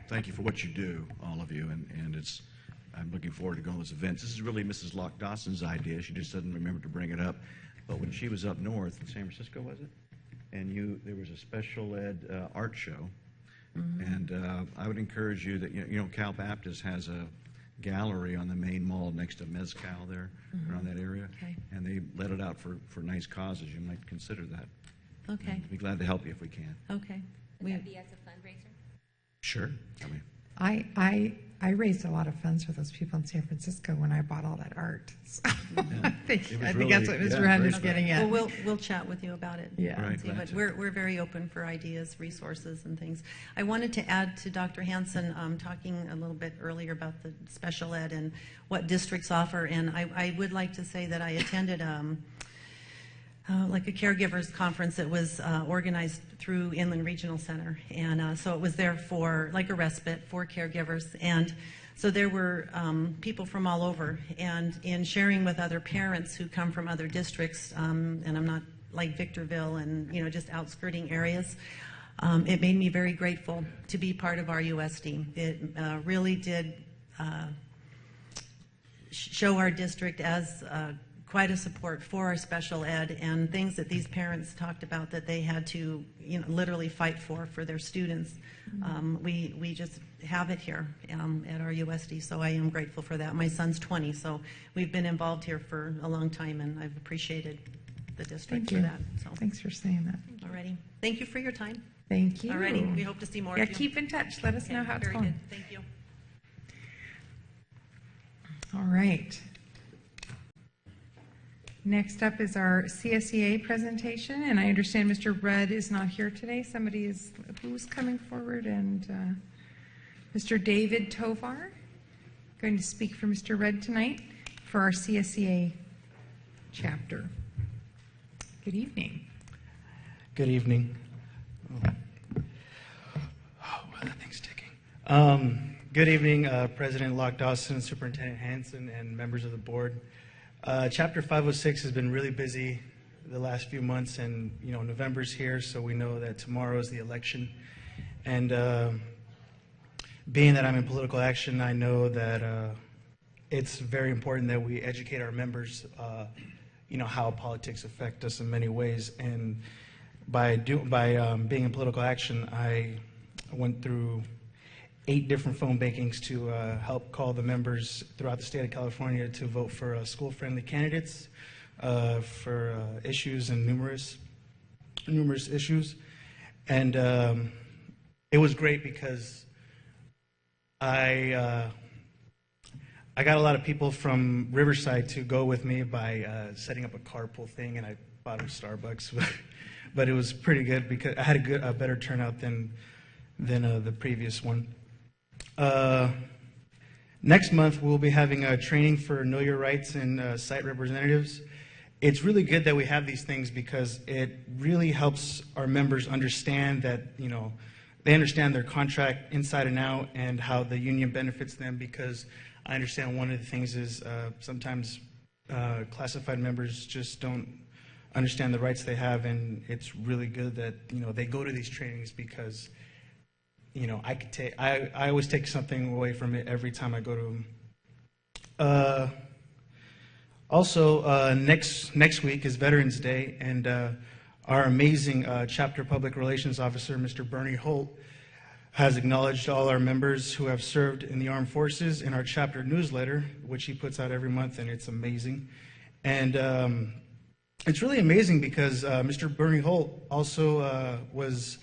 Thank you for what you do, all of you, and I'm looking forward to going to this event. This is really Mrs. Locke Dawson's idea. She just doesn't remember to bring it up. But when she was up north in San Francisco, was it? And there was a special ed art show. Mm-hmm. And I would encourage you that, Cal Baptist has a gallery on the main mall next to Mezcal there, mm-hmm. around that area. Okay. And they let it out for nice causes. You might consider that. Okay. And we'd be glad to help you if we can. Okay. Would that be as a fundraiser? Sure. I raised a lot of funds for those people in San Francisco when I bought all that art. So I think that's what Mr. Hunt is getting at. Well, we'll chat with you about it. Yeah. Right, but we're very open for ideas, resources, and things. I wanted to add to Dr. Hansen talking a little bit earlier about the special ed and what districts offer, and I would like to say that I attended like a caregivers conference that was organized through Inland Regional Center. And so it was there for like a respite for caregivers. And so there were people from all over. And in sharing with other parents who come from other districts, and I'm not like Victorville and, you know, just outskirting areas, it made me very grateful to be part of RUSD. It really did show our district as quite a support for our special ed, and things that these parents talked about that they had to, you know, literally fight for their students. We just have it here at our USD, so I am grateful for that. My son's 20, so we've been involved here for a long time, and I've appreciated the district Thank you. for that. So. Thanks for saying that. Alrighty. Thank you for your time. Thank you. Alrighty. We hope to see more Yeah, of you. keep in touch. Let us know how it's Very going. good. Thank you. All right. Next up is our CSEA presentation, and I understand Mr. Rudd is not here today. Who's coming forward? And Mr. David Tovar, going to speak for Mr. Rudd tonight for our CSEA chapter. Good evening. Good evening. That thing's ticking. Good evening, President Locke Dawson, Superintendent Hanson, and members of the board. Chapter 506 has been really busy the last few months, and you know, November's here, so we know that tomorrow is the election. And being that I'm in political action, I know that it's very important that we educate our members, you know, how politics affect us in many ways. And by being in political action, I went through 8 different phone bankings to help call the members throughout the state of California to vote for school-friendly candidates for issues and numerous issues. And it was great because I got a lot of people from Riverside to go with me by setting up a carpool thing, and I bought them Starbucks. But it was pretty good because I had a better turnout than the previous one. Next month, we'll be having a training for Know Your Rights and site representatives. It's really good that we have these things because it really helps our members understand that, you know, they understand their contract inside and out and how the union benefits them, because I understand one of the things is sometimes classified members just don't understand the rights they have, and it's really good that, you know, they go to these trainings because, you know, I always take something away from it every time I go to them. Also, next week is Veterans Day, and our amazing chapter public relations officer, Mr. Bernie Holt, has acknowledged all our members who have served in the armed forces in our chapter newsletter, which he puts out every month, and it's amazing. And it's really amazing because Mr. Bernie Holt also was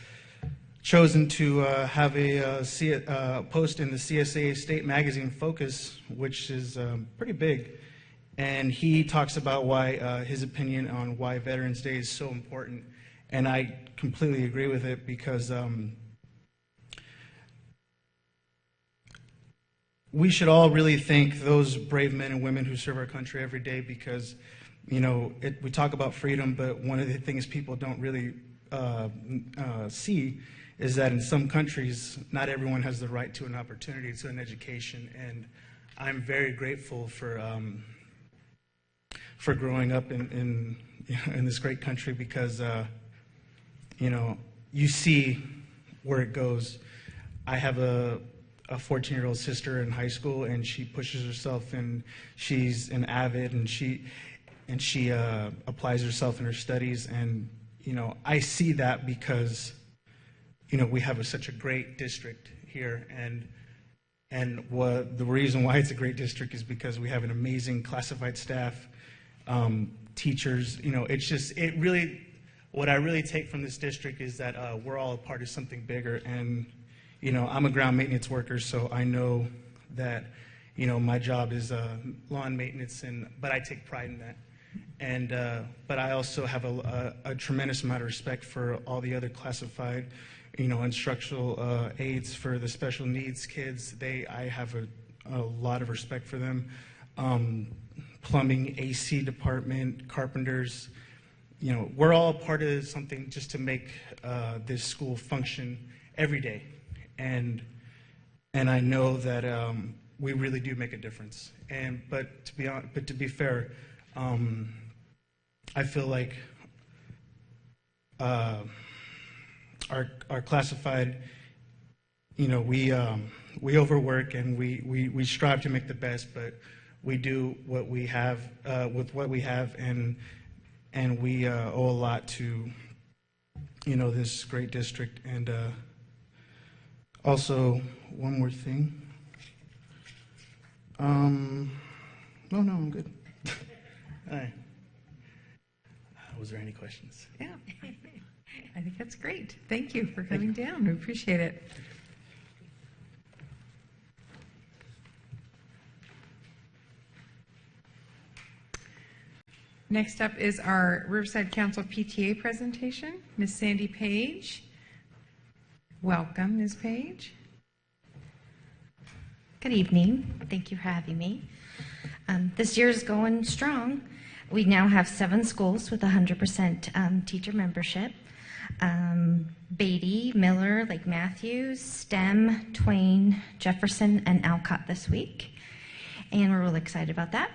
chosen to have a post in the CSA State Magazine Focus, which is pretty big. And he talks about why his opinion on why Veterans Day is so important. And I completely agree with it because we should all really thank those brave men and women who serve our country every day because, you know, we talk about freedom, but one of the things people don't really see is that in some countries, not everyone has the right to an opportunity to an education. And I'm very grateful for growing up in this great country because, you know, you see where it goes. I have a 14-year-old sister in high school, and she pushes herself, and she's an avid, and she applies herself in her studies. And, you know, I see that because, you know, we have such a great district here, and the reason why it's a great district is because we have an amazing classified staff, teachers. You know, what I really take from this district is that we're all a part of something bigger. And, you know, I'm a ground maintenance worker, so I know that, you know, my job is lawn maintenance, but I take pride in that. And but I also have a tremendous amount of respect for all the other classified, you know, instructional aides for the special needs kids. I have a lot of respect for them. Plumbing, AC department, carpenters, we're all part of something just to make this school function every day. And I know that we really do make a difference. But to be fair, I feel like our classified, we overwork and we strive to make the best, but we do what we have with what we have, and we owe a lot to this great district. And also one more thing. No, I'm good. All right. Was there any questions? Yeah. I think that's great. Thank you for coming down. We appreciate it. Next up is our Riverside Council PTA presentation. Ms. Sandy Page. Welcome, Ms. Page. Good evening. Thank you for having me. This year is going strong. We now have 7 schools with 100% teacher membership. Beatty, Miller, Lake Matthews, STEM, Twain, Jefferson, and Alcott this week. And we're really excited about that.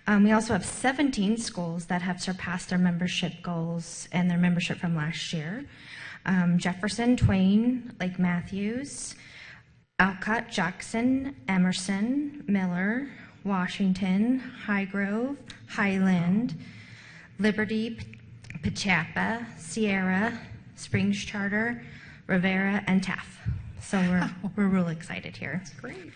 We also have 17 schools that have surpassed their membership goals and their membership from last year. Jefferson, Twain, Lake Matthews, Alcott, Jackson, Emerson, Miller, Washington, Highgrove, Highland, Liberty, Pachapa, Sierra, Springs Charter, Rivera, and Taft. So we're really excited here. That's great.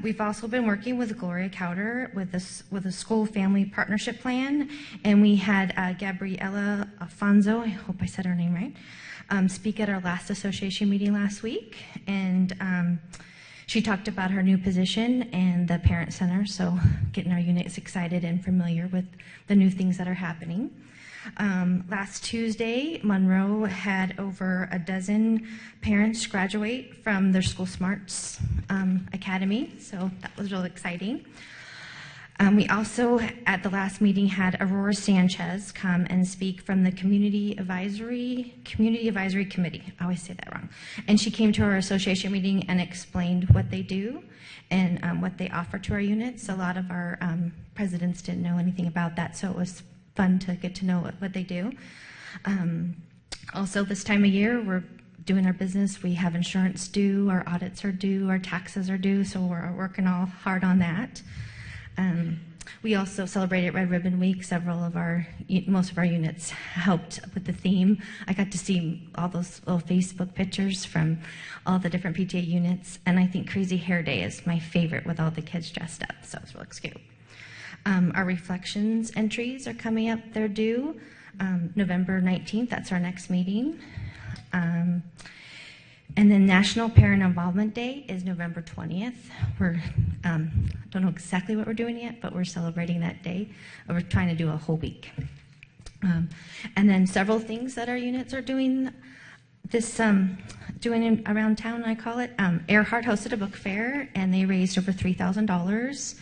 We've also been working with Gloria Cowder with a school family partnership plan, and we had Gabriella Afonso, I hope I said her name right, speak at our last association meeting last week, and she talked about her new position and the parent center, so getting our units excited and familiar with the new things that are happening. Last Tuesday, Monroe had over a dozen parents graduate from their School Smarts Academy, so that was really exciting. We also, at the last meeting, had Aurora Sanchez come and speak from the Community Advisory Committee. I always say that wrong. And she came to our association meeting and explained what they do and what they offer to our units. A lot of our presidents didn't know anything about that, so it was fun to get to know what they do. Also, this time of year, we're doing our business. We have insurance due, our audits are due, our taxes are due, so we're working all hard on that. We also celebrated Red Ribbon Week. Most of our units helped with the theme. I got to see all those little Facebook pictures from all the different PTA units, and I think Crazy Hair Day is my favorite with all the kids dressed up, so it's really cute. Our reflections entries are coming up. They're due November 19th. That's our next meeting. And then National Parent Involvement Day is November 20th. We're, don't know exactly what we're doing yet, but we're celebrating that day. We're trying to do a whole week. And then several things that our units are doing around town, I call it. Earhart hosted a book fair, and they raised over $3,000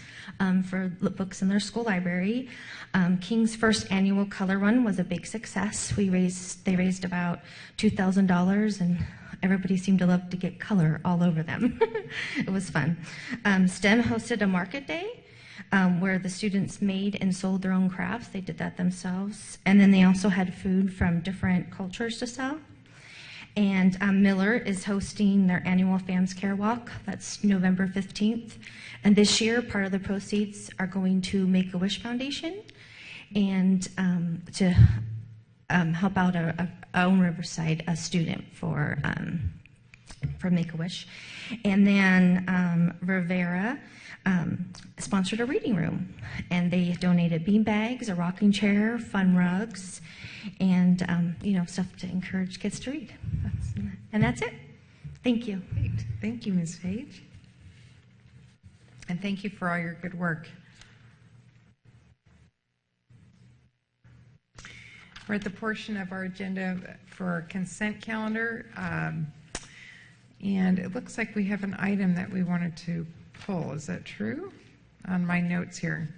for books in their school library. King's first annual color run was a big success. They raised about $2,000, and everybody seemed to love to get color all over them. It was fun. STEM hosted a market day where the students made and sold their own crafts. They did that themselves. And then they also had food from different cultures to sell. And Miller is hosting their annual Fams Care Walk. That's November 15th. And this year, part of the proceeds are going to Make-A-Wish Foundation and to help out our own Riverside student for Make-A-Wish. And then Rivera sponsored a reading room, and they donated bean bags, a rocking chair, fun rugs, and stuff to encourage kids to read. And that's it. Thank you. Great. Thank you, Ms. Page. And thank you for all your good work. We're at the portion of our agenda for our consent calendar, and it looks like we have an item that we wanted to pull. Is that true? On my notes here.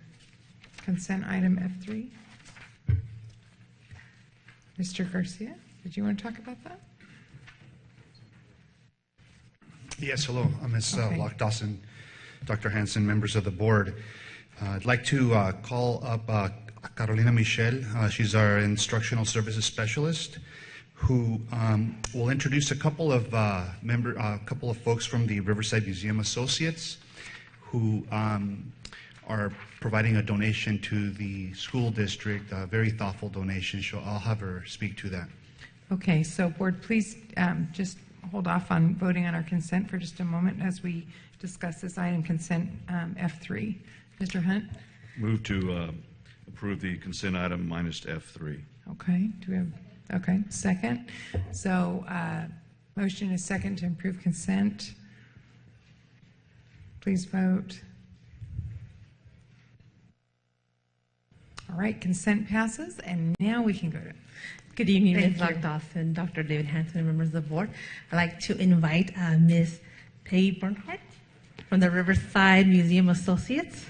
Consent item F3. Mr. Garcia, did you want to talk about that? Yes, hello. I'm Ms. Okay. Locke Dawson, Dr. Hansen, members of the board. I'd like to call up Carolina Michel. She's our instructional services specialist, who will introduce a couple of folks from the Riverside Museum Associates, who are providing a donation to the school district, a very thoughtful donation. So I'll have her speak to that. Okay, so board, please just hold off on voting on our consent for just a moment as we discuss this item, consent F3. Mr. Hunt? Move to approve the consent item minus F3. Okay, do we have, okay, second. So motion is second to approve consent. Please vote. All right, consent passes, and now we can go to. Good evening, Thank Ms. you. Locke Dawson, Dr. David Hanson, and members of the board. I'd like to invite Ms. Peggy Bernhardt from the Riverside Museum Associates.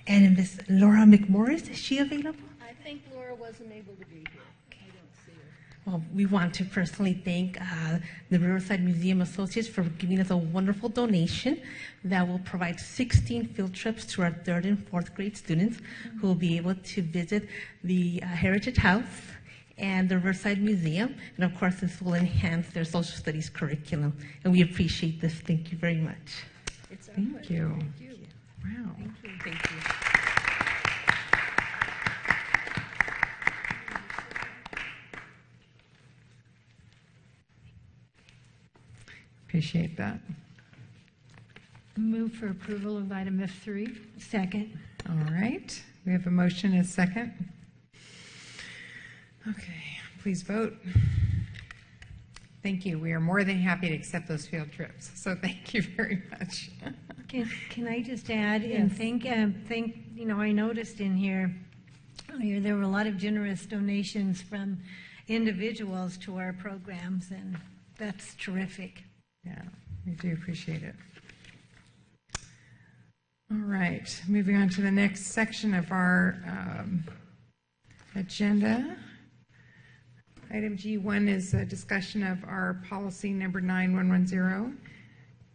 And Ms. Laura McMorris, is she available? I think Laura wasn't able to be here. I don't see her. Well, we want to personally thank the Riverside Museum Associates for giving us a wonderful donation that will provide 16 field trips to our 3rd and 4th grade students who will be able to visit the Heritage House and the Riverside Museum. And of course, this will enhance their social studies curriculum. And we appreciate this. Thank you very much. Thank you. Wow. Thank you. Thank you. Appreciate that. Move for approval of item F3. Second. All right, we have a motion and a second. Okay, please vote. Thank you. We are more than happy to accept those field trips. So thank you very much. Can I just add and thank, I noticed in here, there were a lot of generous donations from individuals to our programs, and that's terrific. Yeah, we do appreciate it. All right, moving on to the next section of our agenda. Item G1 is a discussion of our policy number 9110.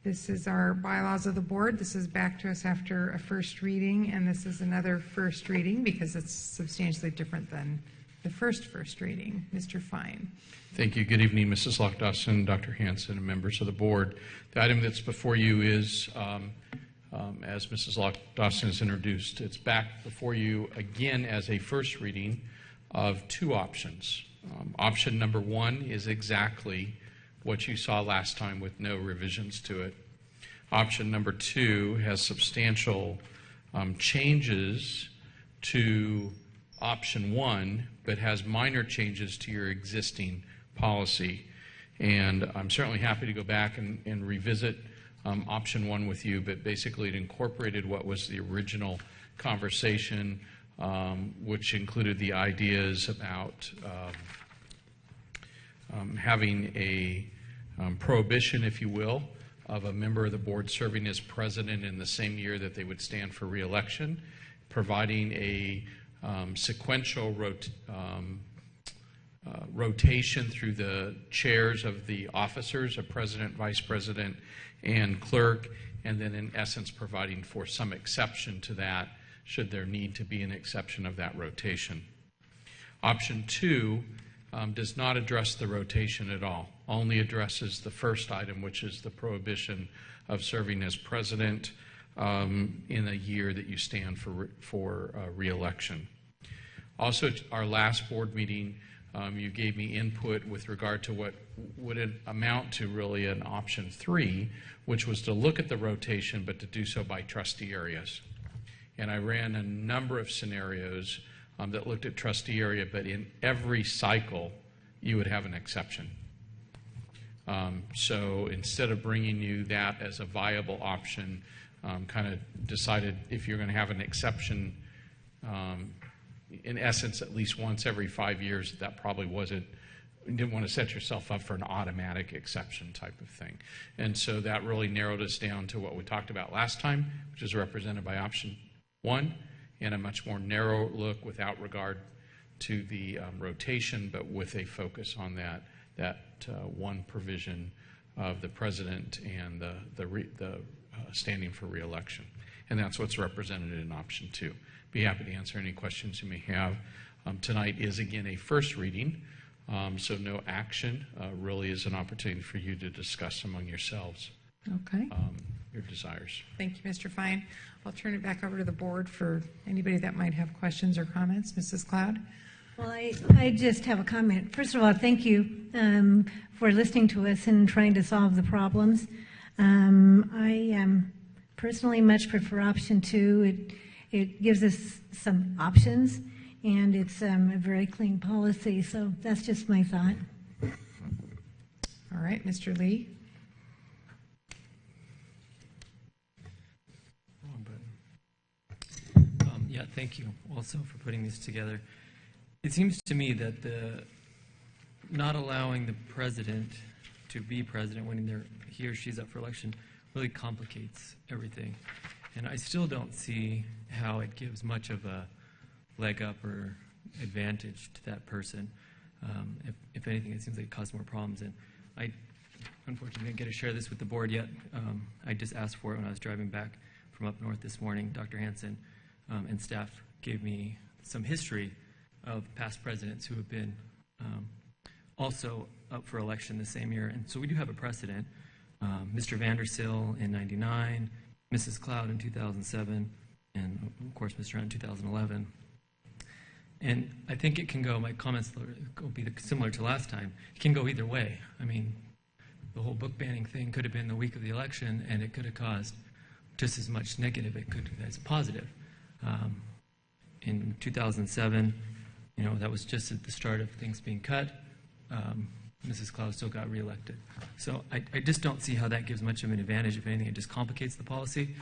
This is our bylaws of the board. This is back to us after a first reading, and this is another first reading because it's substantially different than the first reading. Mr. Fine. Thank you. Good evening, Mrs. Locke Dawson, Dr. Hanson, and members of the board. The item that's before you is, as Mrs. Locke Dawson has introduced, it's back before you again as a first reading of two options. Option number one is exactly what you saw last time with no revisions to it. Option number two has substantial changes to option one, but has minor changes to your existing policy. And I'm certainly happy to go back and revisit option one with you, but basically it incorporated what was the original conversation, which included the ideas about having a prohibition, if you will, of a member of the board serving as president in the same year that they would stand for re-election, providing a sequential rotation through the chairs of the officers, a president, vice president, and clerk, and then in essence providing for some exception to that should there need to be an exception of that rotation. Option two does not address the rotation at all, only addresses the first item, which is the prohibition of serving as president in a year that you stand for re-election. Also, at our last board meeting, you gave me input with regard to what would amount to really an option three, which was to look at the rotation, but to do so by trustee areas. And I ran a number of scenarios that looked at trustee area, but in every cycle, you would have an exception. So instead of bringing you that as a viable option, kind of decided if you're going to have an exception, in essence, at least once every 5 years, that probably wasn't, you didn't want to set yourself up for an automatic exception type of thing. And so that really narrowed us down to what we talked about last time, which is represented by option one, and a much more narrow look without regard to the rotation, but with a focus on that one provision of the president and the standing for re-election. And that's what's represented in option 2. Be happy to answer any questions you may have. Tonight is again a first reading, so no action. Really is an opportunity for you to discuss among yourselves your desires. Thank you, Mr. Fine. I'll turn it back over to the board for anybody that might have questions or comments. Mrs. Cloud? Well, I just have a comment. First of all, thank you for listening to us and trying to solve the problems. I personally much prefer option 2. It gives us some options, and it's a very clean policy. So that's just my thought. All right, Mr. Lee? Yeah, thank you also for putting this together. It seems to me that not allowing the president to be president when he or she's up for election really complicates everything. And I still don't see how it gives much of a leg up or advantage to that person. If anything, it seems like it causes more problems. And I unfortunately didn't get to share this with the board yet. I just asked for it when I was driving back from up north this morning. Dr. Hansen and staff gave me some history of past presidents who have been also up for election the same year. And so we do have a precedent. Mr. Vandersil in 99, Mrs. Cloud in 2007, and of course Mr. Hunt in 2011. And I think it can go, my comments will be similar to last time, it can go either way. I mean, the whole book banning thing could have been the week of the election, and it could have caused just as much negative as positive. In 2007, that was just at the start of things being cut. Mrs. Cloud still got reelected. So I just don't see how that gives much of an advantage. If anything, it just complicates the policy.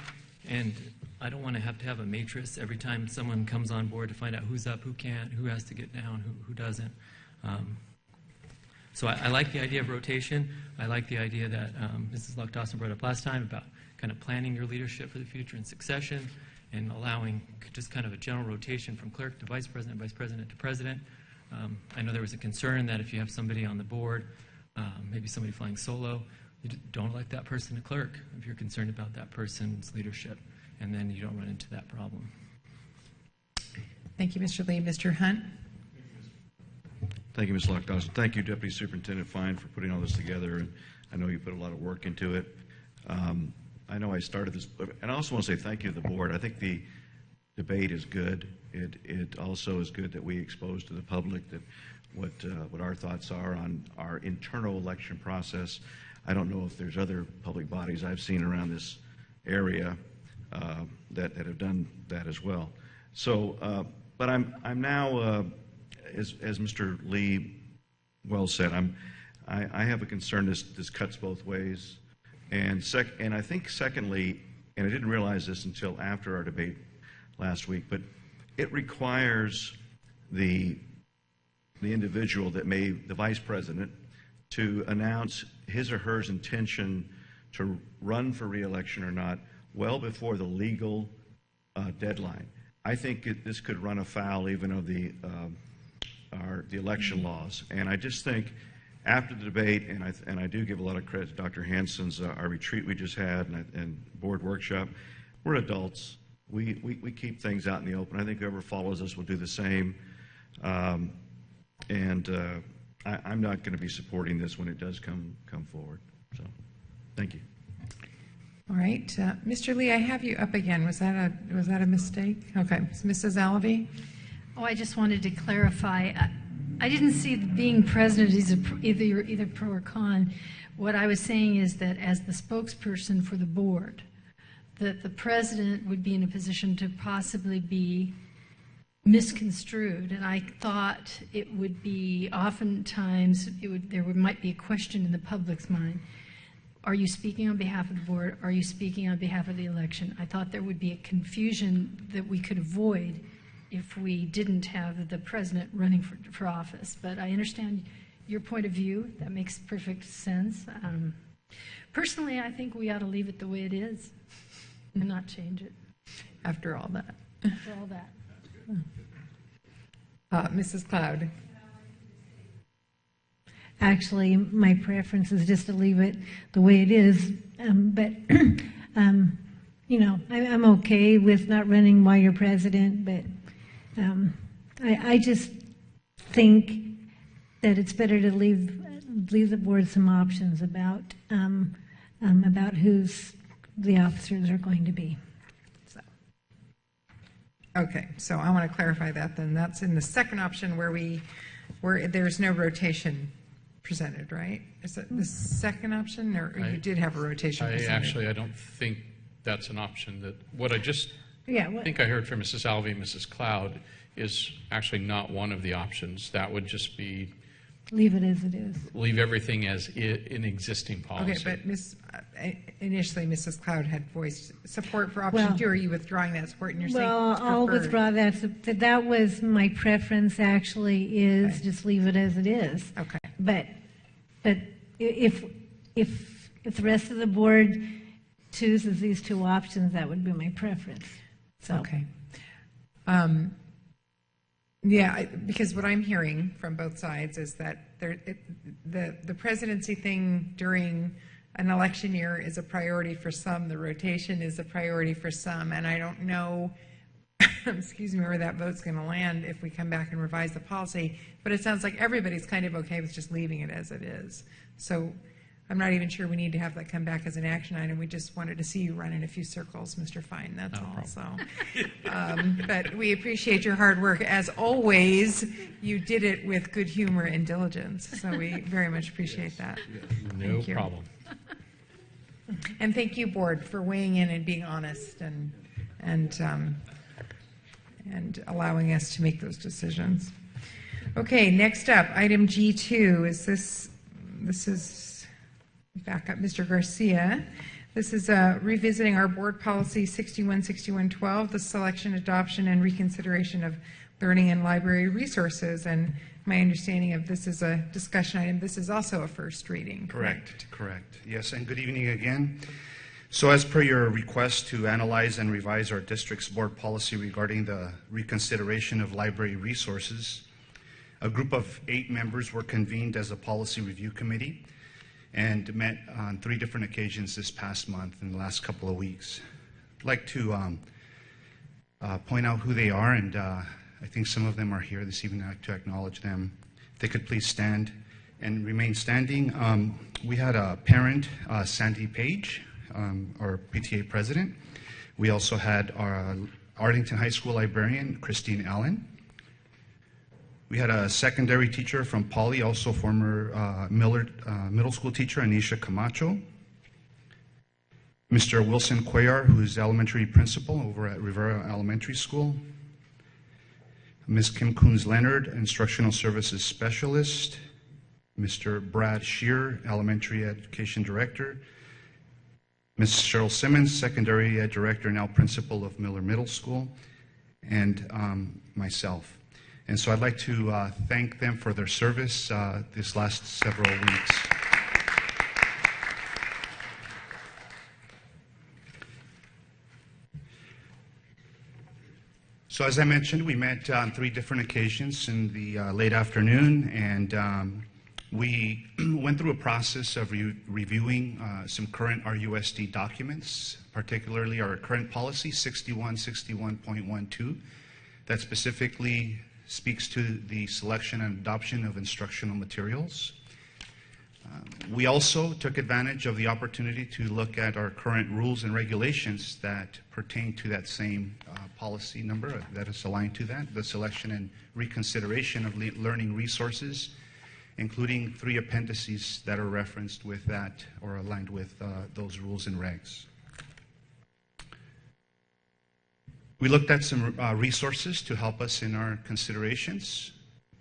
And I don't want to have a matrix every time someone comes on board to find out who's up, who can't, who has to get down, who doesn't. So I like the idea of rotation. I like the idea that Mrs. Luck-Dawson brought up last time about kind of planning your leadership for the future and succession and allowing just kind of a general rotation from clerk to vice president to president. I know there was a concern that if you have somebody on the board, maybe somebody flying solo, you don't elect that person to clerk if you're concerned about that person's leadership, and then you don't run into that problem. Thank you, Mr. Lee. Mr. Hunt? Thank you, Ms. Luck-Dawson. Thank you, Deputy Superintendent Fine, for putting all this together. And I know you put a lot of work into it. I know I started this, and I also want to say thank you to the board. I think the debate is good. It also is good that we expose to the public that what our thoughts are on our internal election process. I don't know if there's other public bodies I've seen around this area that have done that as well. So, but I'm now, as Mr. Lee well said, I have a concern this cuts both ways, and I think secondly, and I didn't realize this until after our debate last week, but it requires the individual that the vice president, to announce his or her intention to run for re-election or not well before the legal deadline. I think this could run afoul even of the election laws, and I just think after the debate, and I do give a lot of credit to Dr. Hansen's our retreat we just had and board workshop. We're adults. We keep things out in the open. I think whoever follows us will do the same. I'm not going to be supporting this when it does come forward. So, thank you. All right, Mr. Lee, I have you up again. Was that a mistake? Okay, Mrs. Alvey. Oh, I just wanted to clarify. I didn't see being president as either pro or con. What I was saying is that as the spokesperson for the board, that the president would be in a position to possibly be misconstrued, and I thought it would be oftentimes there might be a question in the public's mind. Are you speaking on behalf of the board? Are you speaking on behalf of the election? I thought there would be a confusion that we could avoid if we didn't have the president running for office. But I understand your point of view. That makes perfect sense. Personally, I think we ought to leave it the way it is and not change it. After all that. for all that. Mrs. Cloud. Actually, my preference is just to leave it the way it is. But, I'm okay with not running while you're president, but I just think that it's better to leave the board some options about who's the officers are going to be. Okay, so I want to clarify that then. That's in the second option where there's no rotation presented, right? Is that the second option, or you did have a rotation presented? I don't think that's an option. That what I just Yeah, think I heard from Mrs. Alvey and Mrs. Cloud is actually not one of the options. That would just be leave it as it is. leave everything as an existing policy. Okay, but initially Mrs. Cloud had voiced support for option 2. Are you withdrawing that support and you're saying Well, I'll preferred? withdraw that. That was my preference, actually, is just leave it as it is. Okay. But if the rest of the board chooses these two options, that would be my preference. So. Okay. Because what I'm hearing from both sides is that the presidency thing during an election year is a priority for some, the rotation is a priority for some, and I don't know, excuse me, where that vote's going to land if we come back and revise the policy, but it sounds like everybody's kind of okay with just leaving it as it is. So I'm not even sure we need to have that come back as an action item. We just wanted to see you run in a few circles, Mr. Fine, that's all. So, but we appreciate your hard work. As always, you did it with good humor and diligence, so we very much appreciate that. No problem. And thank you, board, for weighing in and being honest and allowing us to make those decisions. Okay, next up, item G2 is this is back up, Mr. Garcia. This is revisiting our board policy 616112, the selection, adoption, and reconsideration of learning and library resources. And my understanding of this is a discussion item. This is also a first reading. Correct. Yes, and good evening again. So as per your request to analyze and revise our district's board policy regarding the reconsideration of library resources, a group of 8 members were convened as a policy review committee and met on 3 different occasions this past month in the last couple of weeks. I'd like to point out who they are, and I think some of them are here this evening. I'd like to acknowledge them. If they could please stand and remain standing. We had a parent, Sandy Page, our PTA president. We also had our Arlington High School librarian, Christine Allen. We had a secondary teacher from Poly, also former Millard middle school teacher, Anisha Camacho. Mr. Wilson Cuellar, who is elementary principal over at Rivera Elementary School. Ms. Kim Coons-Leonard, instructional services specialist. Mr. Brad Shear, elementary education director. Ms. Cheryl Simmons, secondary ed director, now principal of Miller Middle School, and myself. And so I'd like to thank them for their service this last several weeks. So as I mentioned, we met on 3 different occasions in the late afternoon, and we went through a process of reviewing some current RUSD documents, particularly our current policy 6161.12 that specifically speaks to the selection and adoption of instructional materials. We also took advantage of the opportunity to look at our current rules and regulations that pertain to that same policy number that is aligned to that, the selection and reconsideration of learning resources, including 3 appendices that are referenced with that or aligned with those rules and regs. We looked at some resources to help us in our considerations.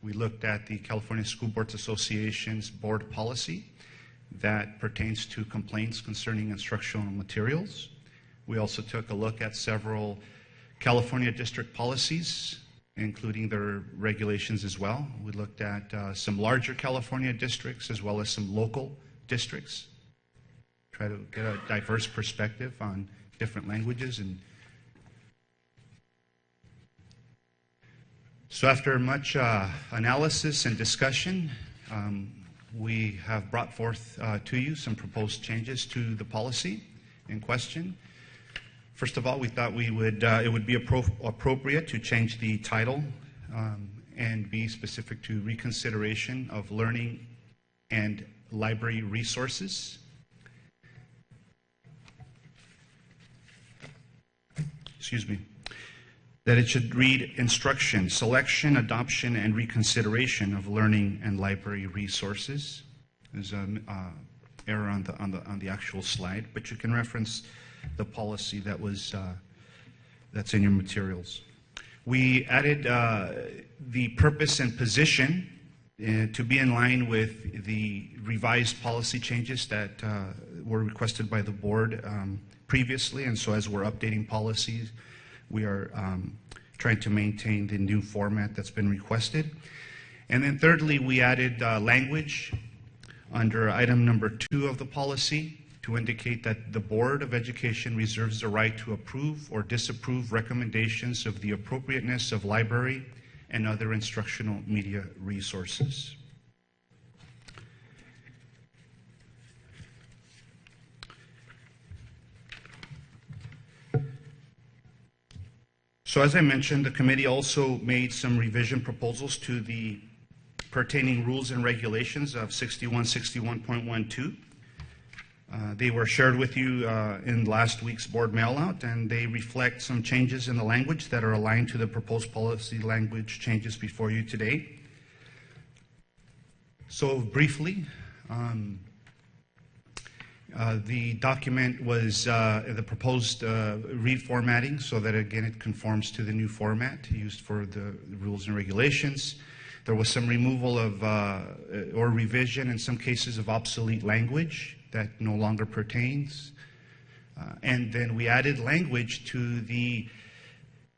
We looked at the California School Boards Association's board policy that pertains to complaints concerning instructional materials. We also took a look at several California district policies, including their regulations as well. We looked at some larger California districts as well as some local districts, try to get a diverse perspective on different languages and So after much analysis and discussion, we have brought forth to you some proposed changes to the policy in question. First of all, we thought it would be appropriate to change the title and be specific to reconsideration of learning and library resources. Excuse me. That it should read instruction, selection, adoption, and reconsideration of learning and library resources. There's an error on the actual slide, but you can reference the policy that's in your materials. We added the purpose and position to be in line with the revised policy changes that were requested by the board previously, and so as we're updating policies, we are trying to maintain the new format that's been requested. And then thirdly, we added language under item number 2 of the policy to indicate that the Board of Education reserves the right to approve or disapprove recommendations of the appropriateness of library and other instructional media resources. So as I mentioned, the committee also made some revision proposals to the pertaining rules and regulations of 6161.12. They were shared with you in last week's board mailout, and they reflect some changes in the language that are aligned to the proposed policy language changes before you today. So briefly, the document was the proposed reformatting so that, again, it conforms to the new format used for the rules and regulations. There was some removal of or revision in some cases of obsolete language that no longer pertains. And then we added language to the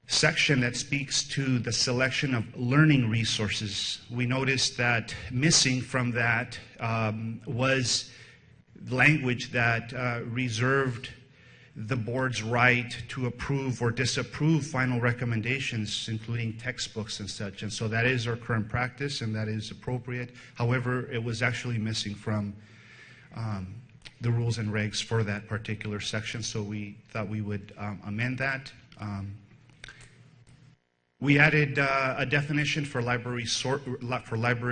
section that speaks to the selection of learning resources. We noticed that missing from that was language that reserved the board's right to approve or disapprove final recommendations, including textbooks and such. And so that is our current practice, and that is appropriate. However, it was actually missing from the rules and regs for that particular section, so we thought we would amend that. We added a definition for library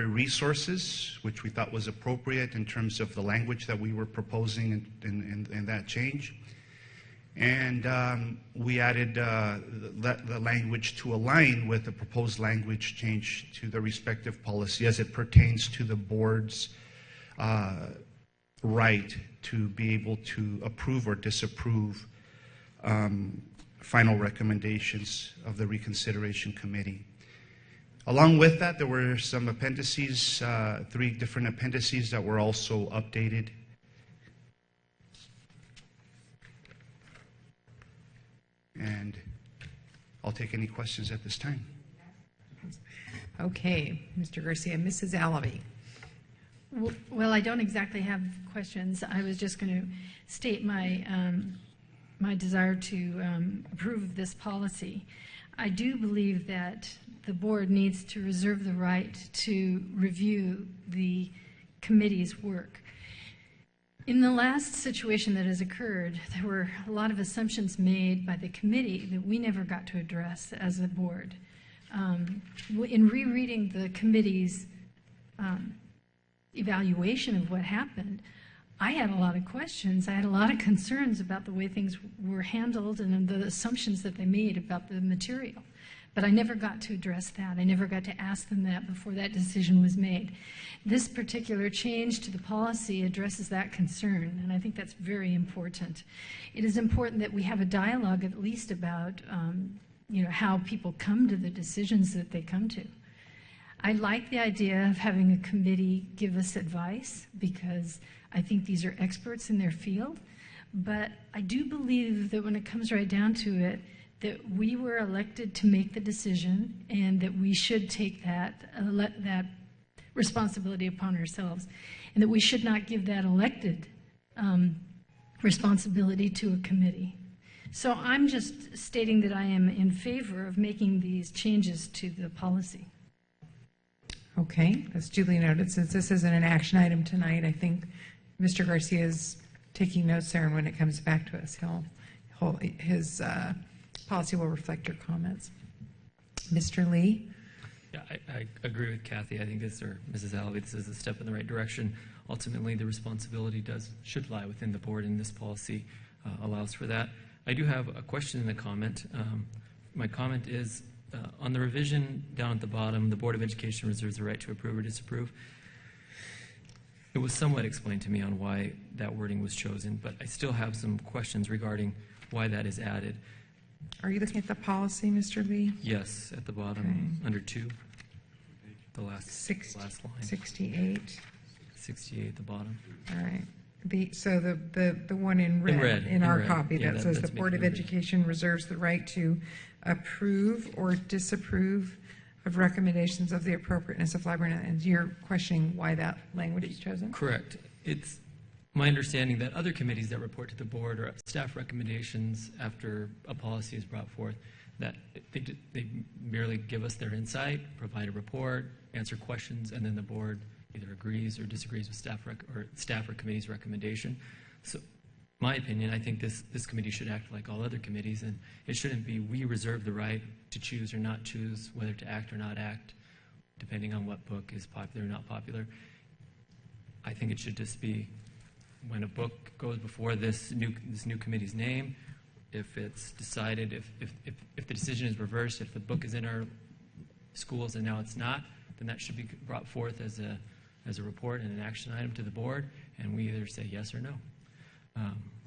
resources, which we thought was appropriate in terms of the language that we were proposing in that change. And we added the language to align with the proposed language change to the respective policy as it pertains to the board's right to be able to approve or disapprove final recommendations of the reconsideration committee. Along with that, there were some appendices, 3 different appendices that were also updated. And I'll take any questions at this time. Okay, Mr. Garcia. Mrs. Alavi. Well, I don't exactly have questions. I was just going to state my my desire to approve this policy. I do believe that the board needs to reserve the right to review the committee's work. In the last situation that has occurred, there were a lot of assumptions made by the committee that we never got to address as a board. In rereading the committee's evaluation of what happened, I had a lot of questions. I had a lot of concerns about the way things were handled and the assumptions that they made about the material. But I never got to address that. I never got to ask them that before that decision was made. This particular change to the policy addresses that concern, and I think that's very important. It is important that we have a dialogue at least about how people come to the decisions that they come to. I like the idea of having a committee give us advice because I think these are experts in their field, but I do believe that when it comes right down to it, that we were elected to make the decision and that we should take that responsibility upon ourselves, and that we should not give that elected responsibility to a committee. So I'm just stating that I am in favor of making these changes to the policy. Okay, that's duly noted. Since this isn't an action item tonight, I think Mr. Garcia is taking notes there, and when it comes back to us, his policy will reflect your comments. Mr. Lee? Yeah, I agree with Kathy. I think this, or Mrs. Alavi, this is a step in the right direction. Ultimately, the responsibility should lie within the board, and this policy allows for that. I do have a question in the comment. My comment is, on the revision down at the bottom, the Board of Education reserves the right to approve or disapprove. It was somewhat explained to me on why that wording was chosen, but I still have some questions regarding why that is added. Are you looking at the policy, Mr. Lee? Yes, at the bottom, under 2, the last line. 68. 68 at the bottom. All right. So the one in red, in our copy that says the Board of Education reserves the right to approve or disapprove of recommendations of the appropriateness of library. And you're questioning why that language is chosen? Correct. It's my understanding that other committees that report to the board or staff recommendations after a policy is brought forth, that they merely give us their insight, provide a report, answer questions, and then the board either agrees or disagrees with staff or committee's recommendation. So, my opinion, I think this committee should act like all other committees, and it shouldn't be we reserve the right to choose or not choose whether to act or not act, depending on what book is popular or not popular. I think it should just be when a book goes before this new committee's name, if it's decided, if the decision is reversed, if the book is in our schools and now it's not, then that should be brought forth as a report and an action item to the board, and we either say yes or no.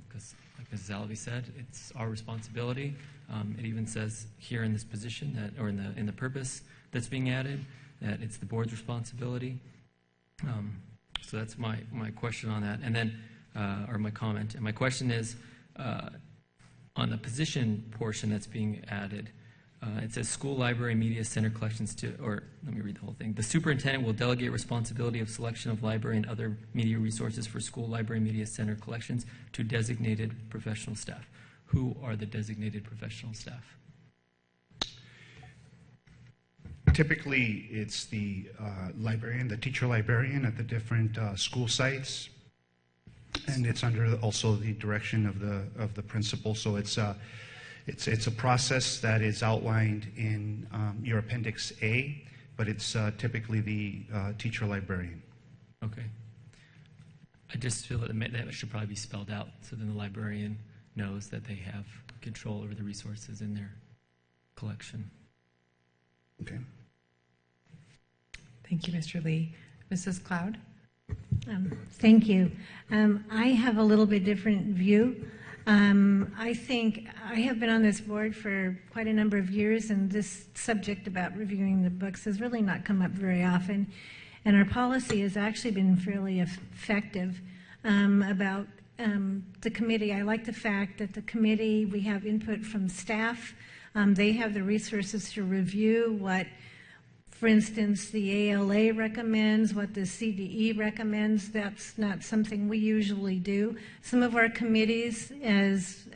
Because, like Mrs. Alavi said, it's our responsibility. It even says here in this position that, or in the purpose that's being added, that it's the board's responsibility. So that's my question on that, and then, or my comment. And my question is, on the position portion that's being added, it says school library media center collections to, or let me read the whole thing. The superintendent will delegate responsibility of selection of library and other media resources for school library media center collections to designated professional staff. Who are the designated professional staff? Typically, it's the librarian, the teacher librarian at the different school sites, and it's under also the direction of the principal. So it's a process that is outlined in your Appendix A, but it's typically the teacher librarian. Okay. I just feel that that should probably be spelled out so then the librarian knows that they have control over the resources in their collection. Okay. Thank you, Mr. Lee. Mrs. Cloud? Thank you. I have a little bit different view. I think I have been on this board for quite a number of years, and this subject about reviewing the books has really not come up very often. And our policy has actually been fairly effective about the committee. I like the fact that the committee, we have input from staff. They have the resources to review what, for instance, the ALA recommends, what the CDE recommends. That's not something we usually do. Some of our committees, as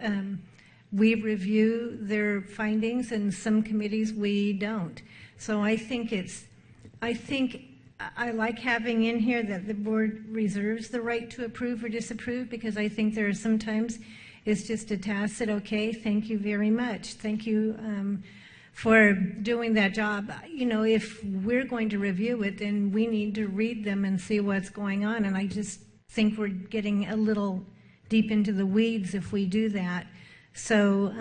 we review their findings, and some committees we don't. So I like having in here that the board reserves the right to approve or disapprove, because I think there are sometimes it's just a tacit, okay, thank you very much. Thank you for doing that job. You know, if we're going to review it, then we need to read them and see what's going on. And I just think we're getting a little deep into the weeds if we do that. So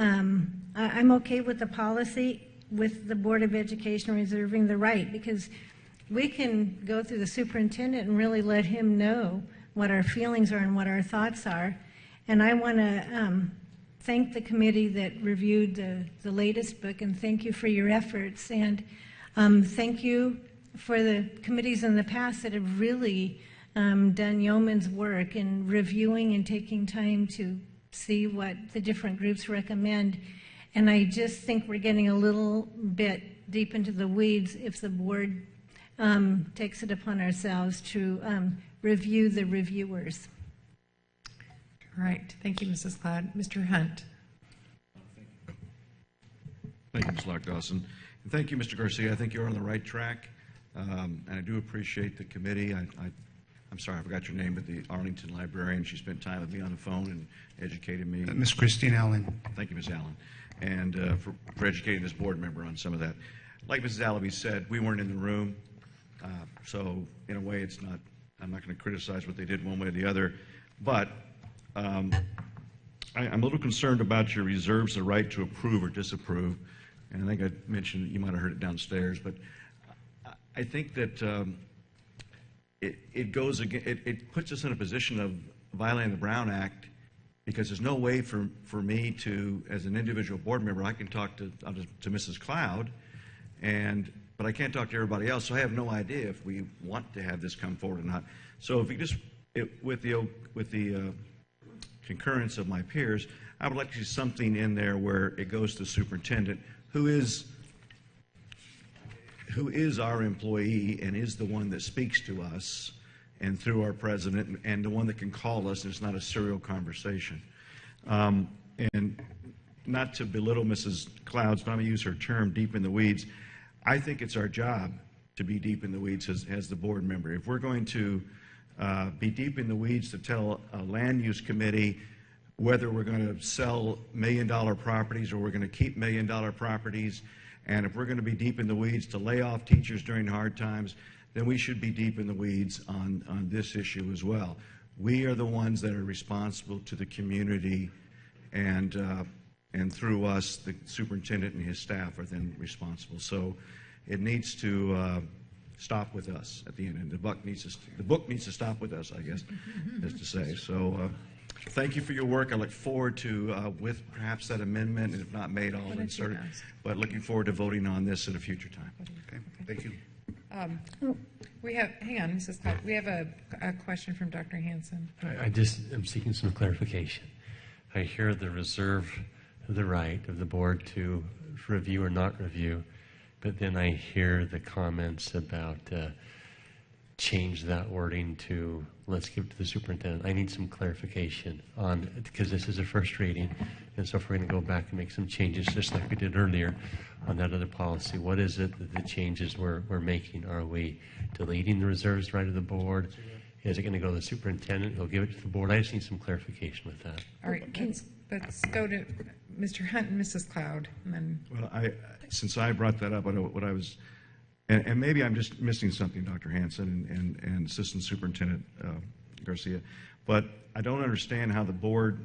I'm okay with the policy, with the Board of Education reserving the right, because we can go through the superintendent and really let him know what our feelings are and what our thoughts are. And I want to thank the committee that reviewed the latest book, and thank you for your efforts. And thank you for the committees in the past that have really done yeoman's work in reviewing and taking time to see what the different groups recommend. And I just think we're getting a little bit deep into the weeds if the board takes it upon ourselves to review the reviewers. All right. Thank you, Mrs. Cloud. Mr. Hunt. Thank you, Ms. Lock-Dawson. And thank you, Mr. Garcia. I think you're on the right track. And I do appreciate the committee. I'm sorry, I forgot your name, but the Arlington librarian, she spent time with me on the phone and educated me. Ms. Christine Allen. Thank you, Ms. Allen, and for educating this board member on some of that. Like Mrs. Allaby said, we weren't in the room, so in a way it's not, I'm not going to criticize what they did one way or the other, but I'm a little concerned about your reserves the right to approve or disapprove, and I think I mentioned, you might have heard it downstairs, but I think that it puts us in a position of violating the Brown Act, because there's no way for me to, as an individual board member, I can talk to Mrs. Cloud, but I can't talk to everybody else, so I have no idea if we want to have this come forward or not. So if you just, with the concurrence of my peers, I would like to see something in there where it goes to the superintendent, who is our employee and is the one that speaks to us, and through our president, and the one that can call us, and it's not a serial conversation. And not to belittle Mrs. Clouds, but I'm going to use her term, deep in the weeds. I think it's our job to be deep in the weeds as the board member. If we're going to be deep in the weeds to tell a land use committee whether we're going to sell million-dollar properties or we're going to keep million-dollar properties, and if we're going to be deep in the weeds to lay off teachers during hard times, then we should be deep in the weeds on this issue as well. We are the ones that are responsible to the community, and through us, the superintendent and his staff are then responsible. So it needs to stop with us at the end, and the book needs to stop with us, I guess, is to say. So thank you for your work. I look forward to, with perhaps that amendment, and if not made, I'll insert it, but looking forward to voting on this at a future time. Okay, thank you. We have, hang on, Mrs. Cloud, we have a question from Dr. Hanson. I just am seeking some clarification. I hear the reserve the right of the board to review or not review, but then I hear the comments about change that wording to let's give it to the superintendent. I need some clarification on, because this is a first reading, and so if we're going to go back and make some changes, just like we did earlier on that other policy, what is it that the changes we're making? Are we deleting the reserves right of the board? Is it going to go to the superintendent? He'll give it to the board. I just need some clarification with that. All right, let's go to Mr. Hunt and Mrs. Cloud, and then. Well, since I brought that up, I know what I was, and maybe I'm just missing something, Dr. Hanson and Assistant Superintendent Garcia, but I don't understand how the board,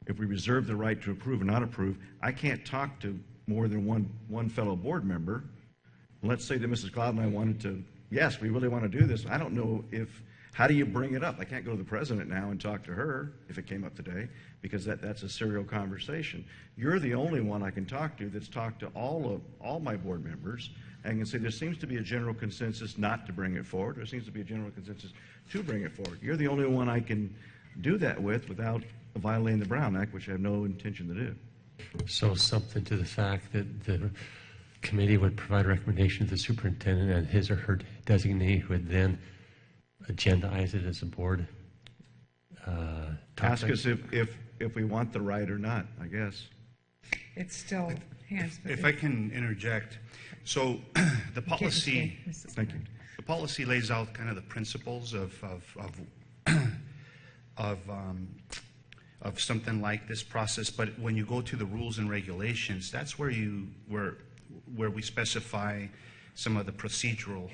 if we reserve the right to approve or not approve, I can't talk to more than one fellow board member. Let's say that Mrs. Cloud and I wanted to, yes, we really want to do this. I don't know how do you bring it up? I can't go to the president now and talk to her if it came up today, because that's a serial conversation. You're the only one I can talk to that's talked to all my board members and can say there seems to be a general consensus not to bring it forward. There seems to be a general consensus to bring it forward. You're the only one I can do that with without violating the Brown Act, which I have no intention to do. So something to the fact that the committee would provide a recommendation to the superintendent, and his or her designee would then agendaize it as a board Ask us if we want the right or not, I guess. It's still hands. If I can interject, so the policy. Thank you. The policy lays out kind of the principles of something like this process, but when you go to the rules and regulations, that's where we specify some of the procedural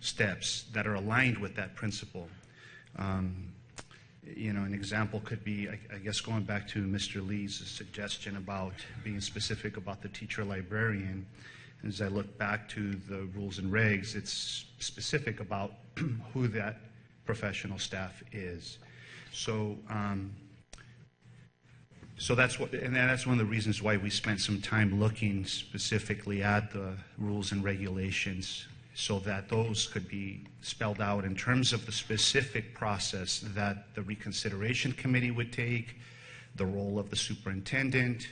steps that are aligned with that principle. An example could be, I guess, going back to Mr. Lee's suggestion about being specific about the teacher librarian. As I look back to the rules and regs, it's specific about who that professional staff is. So that's one of the reasons why we spent some time looking specifically at the rules and regulations, so that those could be spelled out in terms of the specific process that the reconsideration committee would take, the role of the superintendent,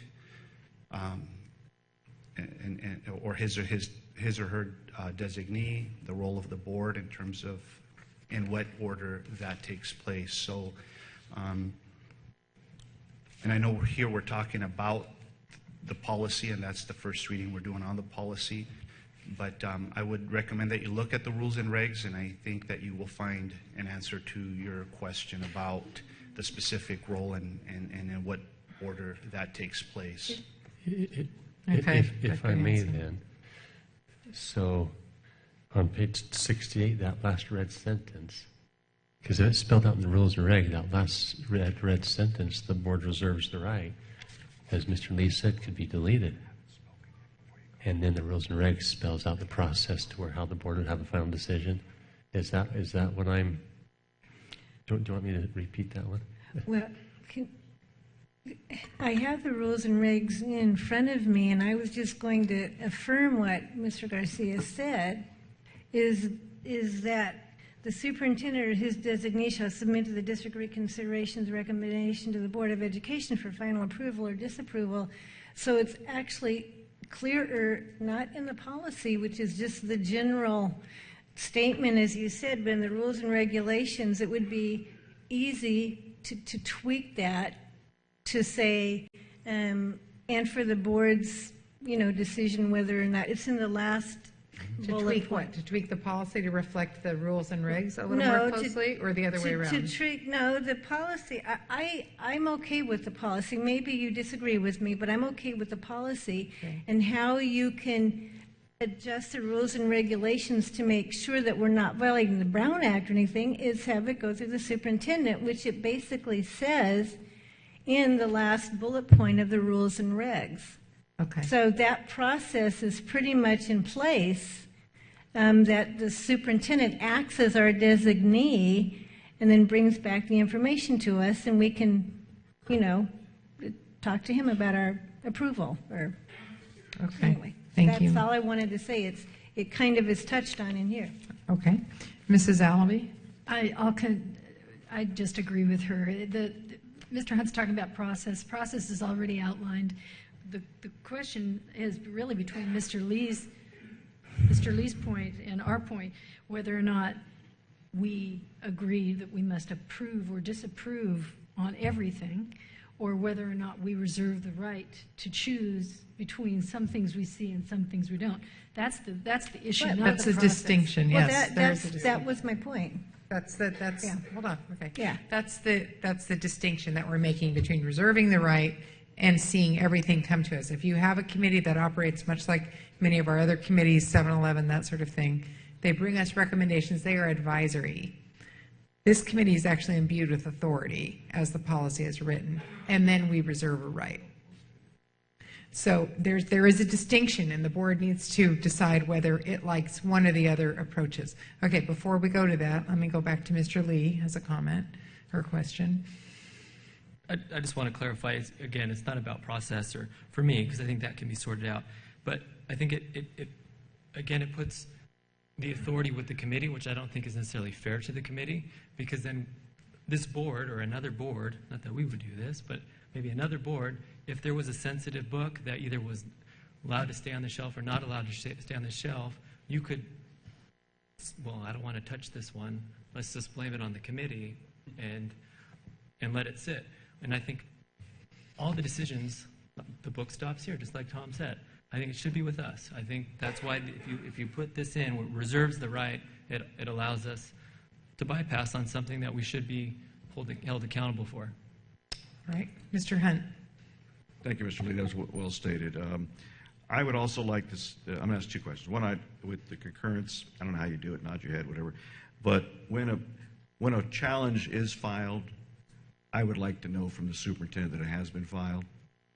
or his or her designee, the role of the board in terms of in what order that takes place. So, and I know here we're talking about the policy, and that's the first reading we're doing on the policy. But I would recommend that you look at the rules and regs, and I think that you will find an answer to your question about the specific role and in what order that takes place. If I may then, so on page 68, that last red sentence, because it's spelled out in the rules and regs, that last red sentence, the board reserves the right, as Mr. Lee said, could be deleted. And then the rules and regs spells out the process to where how the board would have a final decision. Is that what I'm, do you want me to repeat that one? Well, I have the rules and regs in front of me, and I was just going to affirm what Mr. Garcia said, is that the superintendent or his designee shall submit to the district reconsideration's recommendation to the Board of Education for final approval or disapproval. So it's actually clearer, not in the policy, which is just the general statement, as you said, but in the rules and regulations, it would be easy to tweak that to say, and for the board's, decision whether or not it's in the last bullet tweak point. what? To tweak the policy to reflect the rules and regs a little more closely, or the other way around? No, the policy, I'm okay with the policy. Maybe you disagree with me, but I'm okay with the policy. Okay. And how you can adjust the rules and regulations to make sure that we're not violating the Brown Act or anything is have it go through the superintendent, which it basically says in the last bullet point of the rules and regs. Okay. So that process is pretty much in place, that the superintendent acts as our designee and then brings back the information to us, and we can, talk to him about our approval. Or Okay. Anyway, Thank you. that's all I wanted to say. It kind of is touched on in here. Okay. Mrs. Alabi? I just agree with her. Mr. Hunt's talking about process. Process is already outlined. The question is really between Mr. Lee's point and our point, whether or not we agree that we must approve or disapprove on everything, or whether or not we reserve the right to choose between some things we see and some things we don't. That's the issue, not That's the a process. distinction, Well, yes. that was my point. Yeah. Hold on, okay. Yeah. That's the distinction that we're making between reserving the right and seeing everything come to us. If you have a committee that operates much like many of our other committees, 7-Eleven, that sort of thing, they bring us recommendations, they are advisory. This committee is actually imbued with authority as the policy is written, and then we reserve a right. So there is a distinction, and the board needs to decide whether it likes one or the other approaches. Okay, before we go to that, let me go back to Mr. Lee as a comment or question. I just want to clarify, again, it's not about process, or for me, because I think that can be sorted out. But I think it puts the authority with the committee, which I don't think is necessarily fair to the committee, because then this board or another board, not that we would do this, but maybe another board, if there was a sensitive book that either was allowed to stay on the shelf or not allowed to stay on the shelf, you could, well, I don't want to touch this one, let's just blame it on the committee and let it sit. And I think all the decisions, the book stops here, just like Tom said. I think it should be with us. I think that's why if you put this in, it reserves the right, it allows us to bypass on something that we should be held accountable for. All right, Mr. Hunt. Thank you, Mr. Lee. That was well stated. I would also like this, I'm going to ask two questions. One, with the concurrence, I don't know how you do it, nod your head, whatever, but when a challenge is filed, I would like to know from the superintendent that it has been filed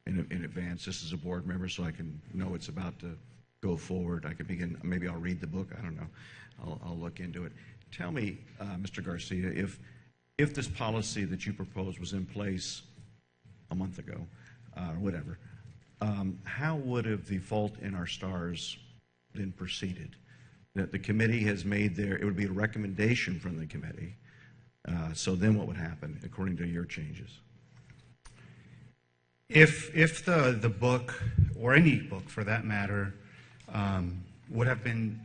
in advance, just as a board member, so I can know it's about to go forward. I can begin, maybe I'll read the book, I don't know. I'll look into it. Tell me, Mr. Garcia, if this policy that you proposed was in place a month ago, or whatever, how would have the fault in our stars been proceeded? That the committee has made it would be a recommendation from the committee. So then what would happen according to your changes? If the book, or any book for that matter, would have been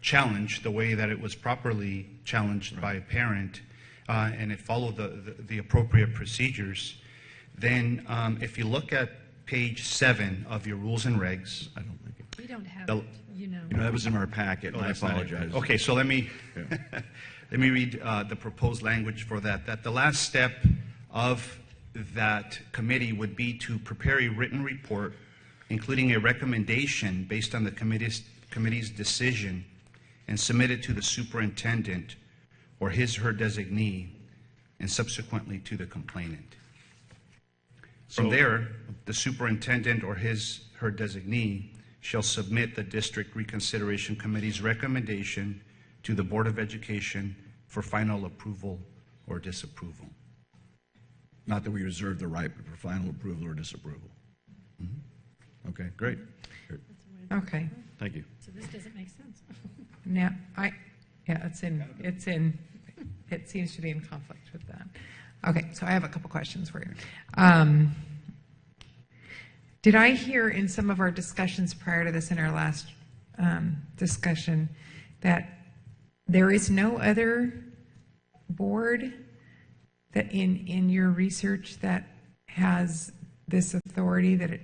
challenged the way that it was properly challenged by a parent, and it followed the appropriate procedures, then if you look at page 7 of your rules and regs. I don't think it. We don't have The- it, you know. You know, that was in our packet, Oh, and I that's not it. apologize. Okay, so let me let me read the proposed language for that. That the last step of that committee would be to prepare a written report, including a recommendation based on the committee's decision, and submit it to the superintendent or his/her designee, and subsequently to the complainant. From there, the superintendent or his/her designee shall submit the District Reconsideration Committee's recommendation to the Board of Education for final approval or disapproval. Not that we reserve the right for final approval or disapproval. Okay, great. Good. Okay. Thank you. So this doesn't make sense. Now, it seems to be in conflict with that. Okay, so I have a couple questions for you. Did I hear in some of our discussions prior to this, in our last discussion, that there is no other board that in your research that has this authority, that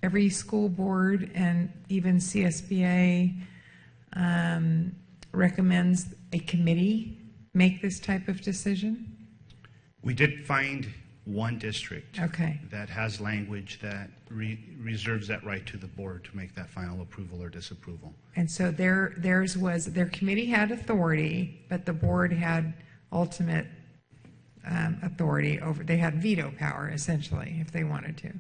every school board and even CSBA recommends a committee make this type of decision? We did find one district Okay. that has language that reserves that right to the board to make that final approval or disapproval. And so their committee had authority, but the board had ultimate authority over, they had veto power essentially if they wanted to.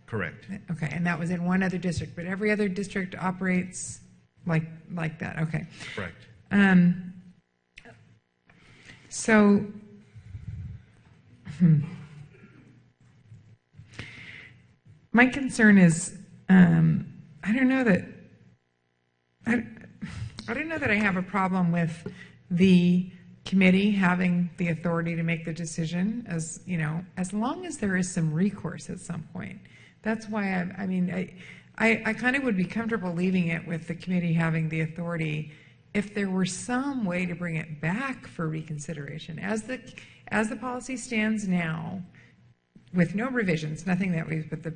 Correct. Okay, and that was in one other district, but every other district operates like that. Okay. Correct. So, my concern is, I don't know that I have a problem with the committee having the authority to make the decision, as you know, as long as there is some recourse at some point. That's why I kind of would be comfortable leaving it with the committee having the authority if there were some way to bring it back for reconsideration. As the policy stands now, with no revisions, but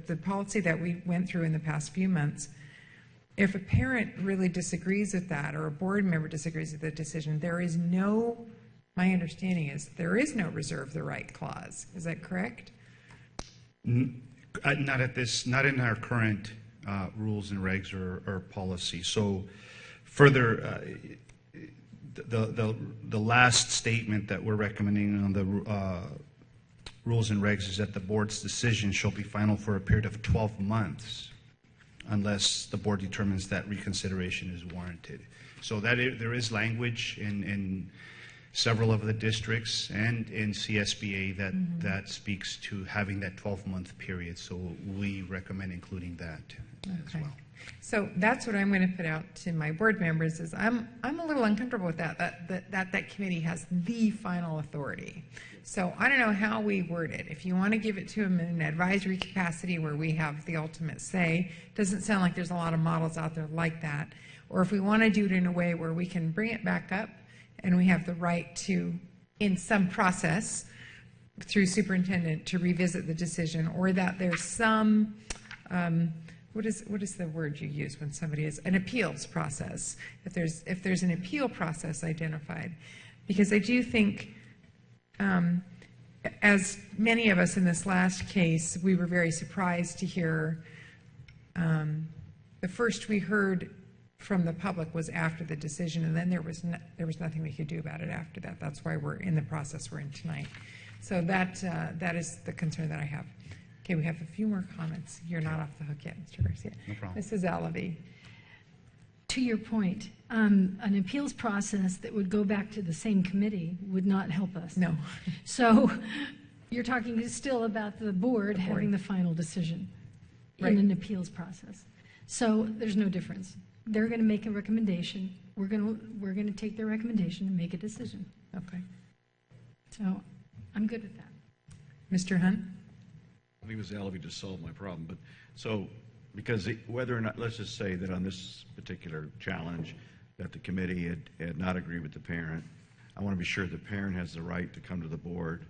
the policy that we went through in the past few months, if a parent really disagrees with that or a board member disagrees with the decision, my understanding is there is no reserve the right clause. Is that correct? Not in our current rules and regs or policy. So further, the last statement that we're recommending on the rules and regs is that the board's decision shall be final for a period of 12 months unless the board determines that reconsideration is warranted. So there is language in several of the districts and in CSBA that speaks to having that 12-month period. So we recommend including that as well. So that's what I'm going to put out to my board members is I'm a little uncomfortable with that committee has the final authority. So I don't know how we word it. If you want to give it to them in an advisory capacity where we have the ultimate say, doesn't sound like there's a lot of models out there like that. Or if we want to do it in a way where we can bring it back up and we have the right to, in some process, through superintendent, to revisit the decision, or that there's some, what is the word you use when somebody is, an appeals process, if there's an appeal process identified. Because I do think, as many of us in this last case, we were very surprised to hear, the first we heard from the public was after the decision, and then there was nothing we could do about it after that. That's why we're in the process we're in tonight. So that is the concern that I have. Okay, we have a few more comments. You're not off the hook yet, Mr. Garcia. No problem. Mrs. Alavi. To your point, an appeals process that would go back to the same committee would not help us. No. So you're talking still about the board having the final decision in an appeals process. So there's no difference. They're going to make a recommendation. We're going to take their recommendation and make a decision. Okay. So I'm good with that. Mr. Hunt? I think Ms. Alavi just solved my problem. But so, because whether or not, let's just say that on this particular challenge, that the committee had not agreed with the parent, I want to be sure the parent has the right to come to the board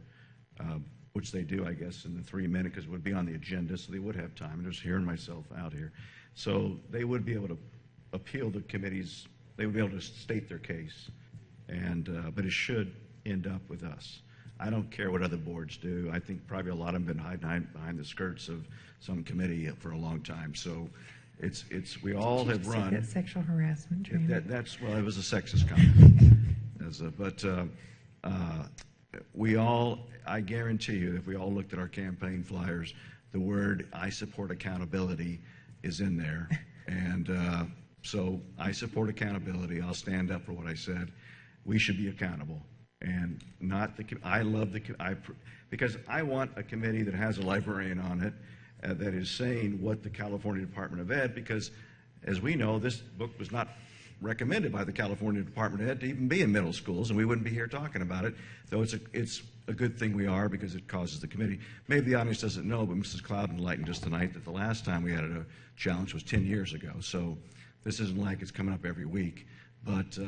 which they do, I guess, in the 3 minutes, because it would be on the agenda, so they would have time. I'm just hearing myself out here. So they would be able to appeal the committees. They would be able to state their case, but it should end up with us. I don't care what other boards do. I think probably a lot of them have been hiding behind the skirts of some committee for a long time. So we all have run. That sexual harassment training. Well, it was a sexist comment. I guarantee you, if we all looked at our campaign flyers, the word "I support accountability" is in there. And so I support accountability. I'll stand up for what I said. We should be accountable. And because I want a committee that has a librarian on it that is saying what the California Department of Ed, because as we know, this book was not recommended by the California Department of Ed to even be in middle schools, and we wouldn't be here talking about it, though it's a good thing we are because it causes the committee. Maybe the audience doesn't know, but Mrs. Cloud enlightened us tonight that the last time we had a challenge was 10 years ago. So this isn't like it's coming up every week. But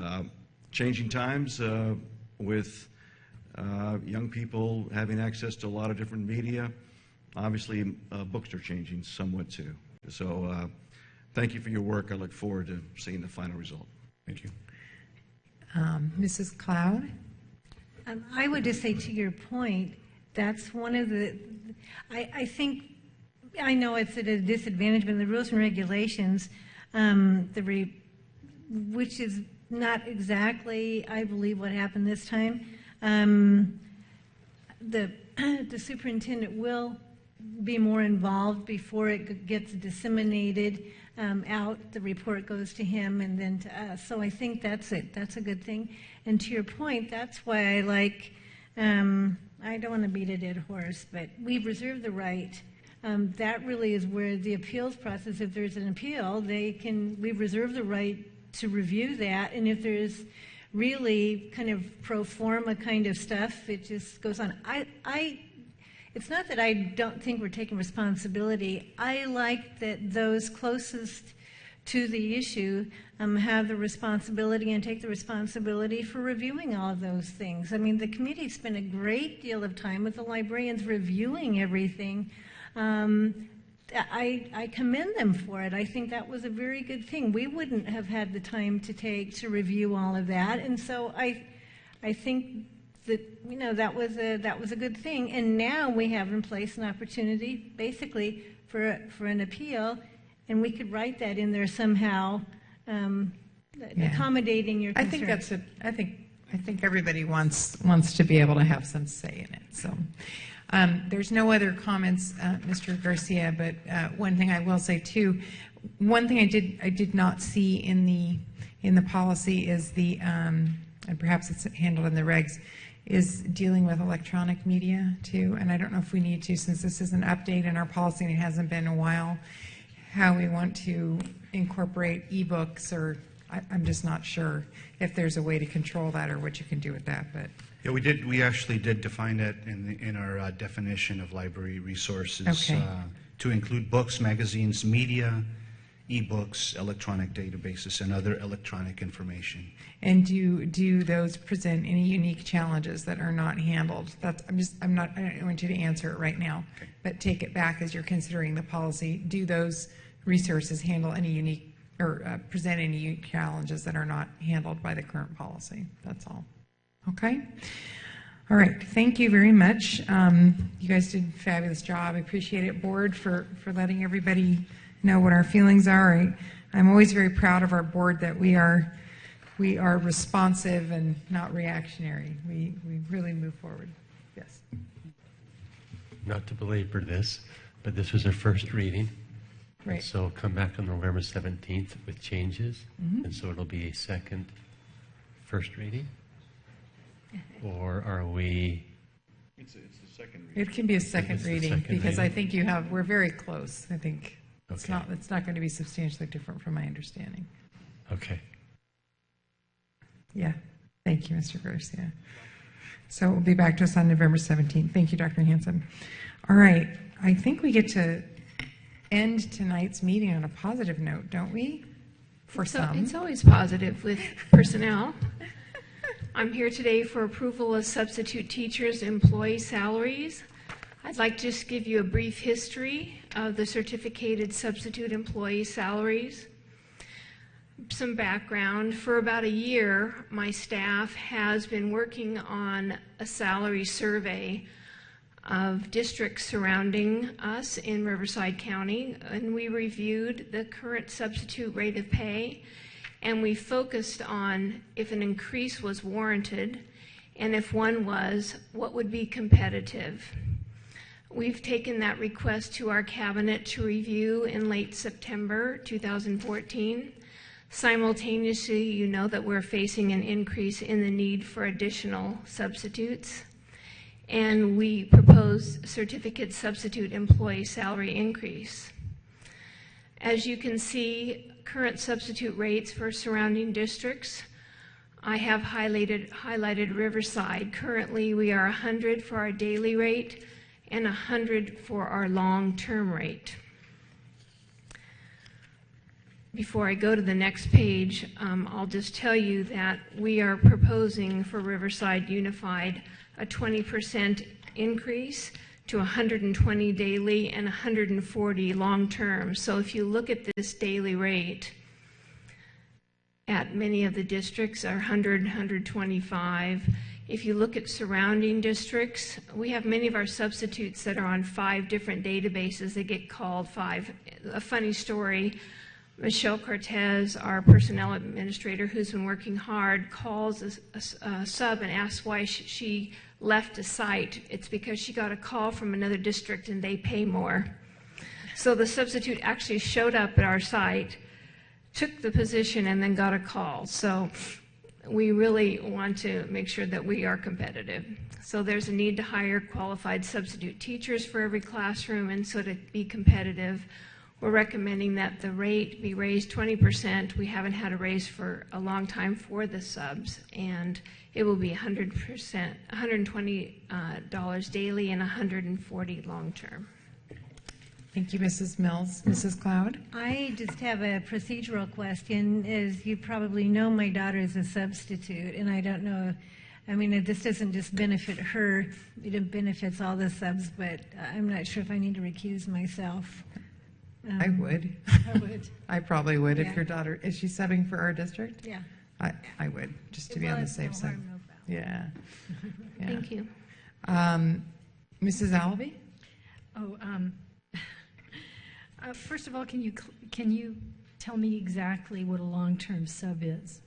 changing times with young people having access to a lot of different media, obviously books are changing somewhat too. So thank you for your work. I look forward to seeing the final result. Thank you. Mrs. Cloud? I would just say to your point, that's one of I think, I know it's at a disadvantage, but the rules and regulations, which is not exactly, I believe, what happened this time. The superintendent will be more involved before it gets disseminated out. The report goes to him and then to us. So I think that's it. That's a good thing. And to your point, that's why I like, I don't want to beat a dead horse, but we've reserved the right. That really is where the appeals process, if there's an appeal, we've reserved the right to review that. And if there's really kind of pro forma kind of stuff, it just goes on. It's not that I don't think we're taking responsibility. I like that those closest to the issue have the responsibility and take the responsibility for reviewing all of those things. I mean, the committee spent a great deal of time with the librarians reviewing everything. I commend them for it. I think that was a very good thing. We wouldn't have had the time to take to review all of that, and so I think that that was a good thing. And now we have in place an opportunity, basically, for an appeal, and we could write that in there somehow, accommodating your concerns. I think everybody wants to be able to have some say in it. So. There's no other comments, Mr. Garcia, but one thing I will say too, one thing I did not see in the policy is and perhaps it's handled in the regs, is dealing with electronic media too. And I don't know if we need to, since this is an update in our policy and it hasn't been a while, how we want to incorporate ebooks, or I'm just not sure if there's a way to control that or what you can do with that, but. Yeah, we actually did define that in our definition of library resources. Okay. To include books, magazines, media, e-books, electronic databases, and other electronic information. And do those present any unique challenges that are not handled? I don't want you to answer it right now, okay. But take it back as you're considering the policy. Do those resources handle any unique or present any unique challenges that are not handled by the current policy? That's all. Okay. All right. Thank you very much. You guys did a fabulous job. I appreciate it, board, for letting everybody know what our feelings are. I'm always very proud of our board that we are responsive and not reactionary. We really move forward. Yes. Not to belabor this, but this was our first reading. Right. And so come back on November 17th with changes. Mm-hmm. And so it'll be a first reading. Or are we? It's the second reading. It can be a second reading because I think we're very close. I think it's Okay. it's not going to be substantially different from my understanding. Okay. Yeah. Thank you, Mr. Garcia. So we'll be back to us on November 17th. Thank you, Dr. Hanson. All right. I think we get to end tonight's meeting on a positive note, don't we? For some. It's always positive with personnel. I'm here today for approval of substitute teachers' employee salaries. I'd like to just give you a brief history of the certificated substitute employee salaries. Some background. For about a year, my staff has been working on a salary survey of districts surrounding us in Riverside County, and we reviewed the current substitute rate of pay, and we focused on if an increase was warranted, and if one was, what would be competitive. We've taken that request to our cabinet to review in late September 2014. Simultaneously, you know that we're facing an increase in the need for additional substitutes, and we propose certificate substitute employee salary increase. As you can see, current substitute rates for surrounding districts, I have highlighted Riverside. Currently, we are 100 for our daily rate and 100 for our long-term rate. Before I go to the next page, I'll just tell you that we are proposing for Riverside Unified a 20% increase to 120 daily and 140 long-term. So if you look at this daily rate, at many of the districts are 100, 125. If you look at surrounding districts, we have many of our substitutes that are on 5 different databases. They get called 5. A funny story, Michelle Cortez, our personnel administrator who's been working hard, calls a sub and asks why she left a site. It's because she got a call from another district and they pay more. So the substitute actually showed up at our site, took the position, and then got a call. So we really want to make sure that we are competitive. So there's a need to hire qualified substitute teachers for every classroom, and so to be competitive, we're recommending that the rate be raised 20%. We haven't had a raise for a long time for the subs, and it will be 100%, $120 daily and 140 long-term. Thank you, Mrs. Mills. Mrs. Cloud? I just have a procedural question. As you probably know, my daughter is a substitute, and I don't know, I mean, this doesn't just benefit her, it benefits all the subs, but I'm not sure if I need to recuse myself. I would. I would. I probably would Yeah. if your daughter, is she subbing for our district? Yeah. I would, just to be on the safe side. Yeah. Yeah. Thank you. Mrs. Alabi? First of all, can you tell me exactly what a long-term sub is?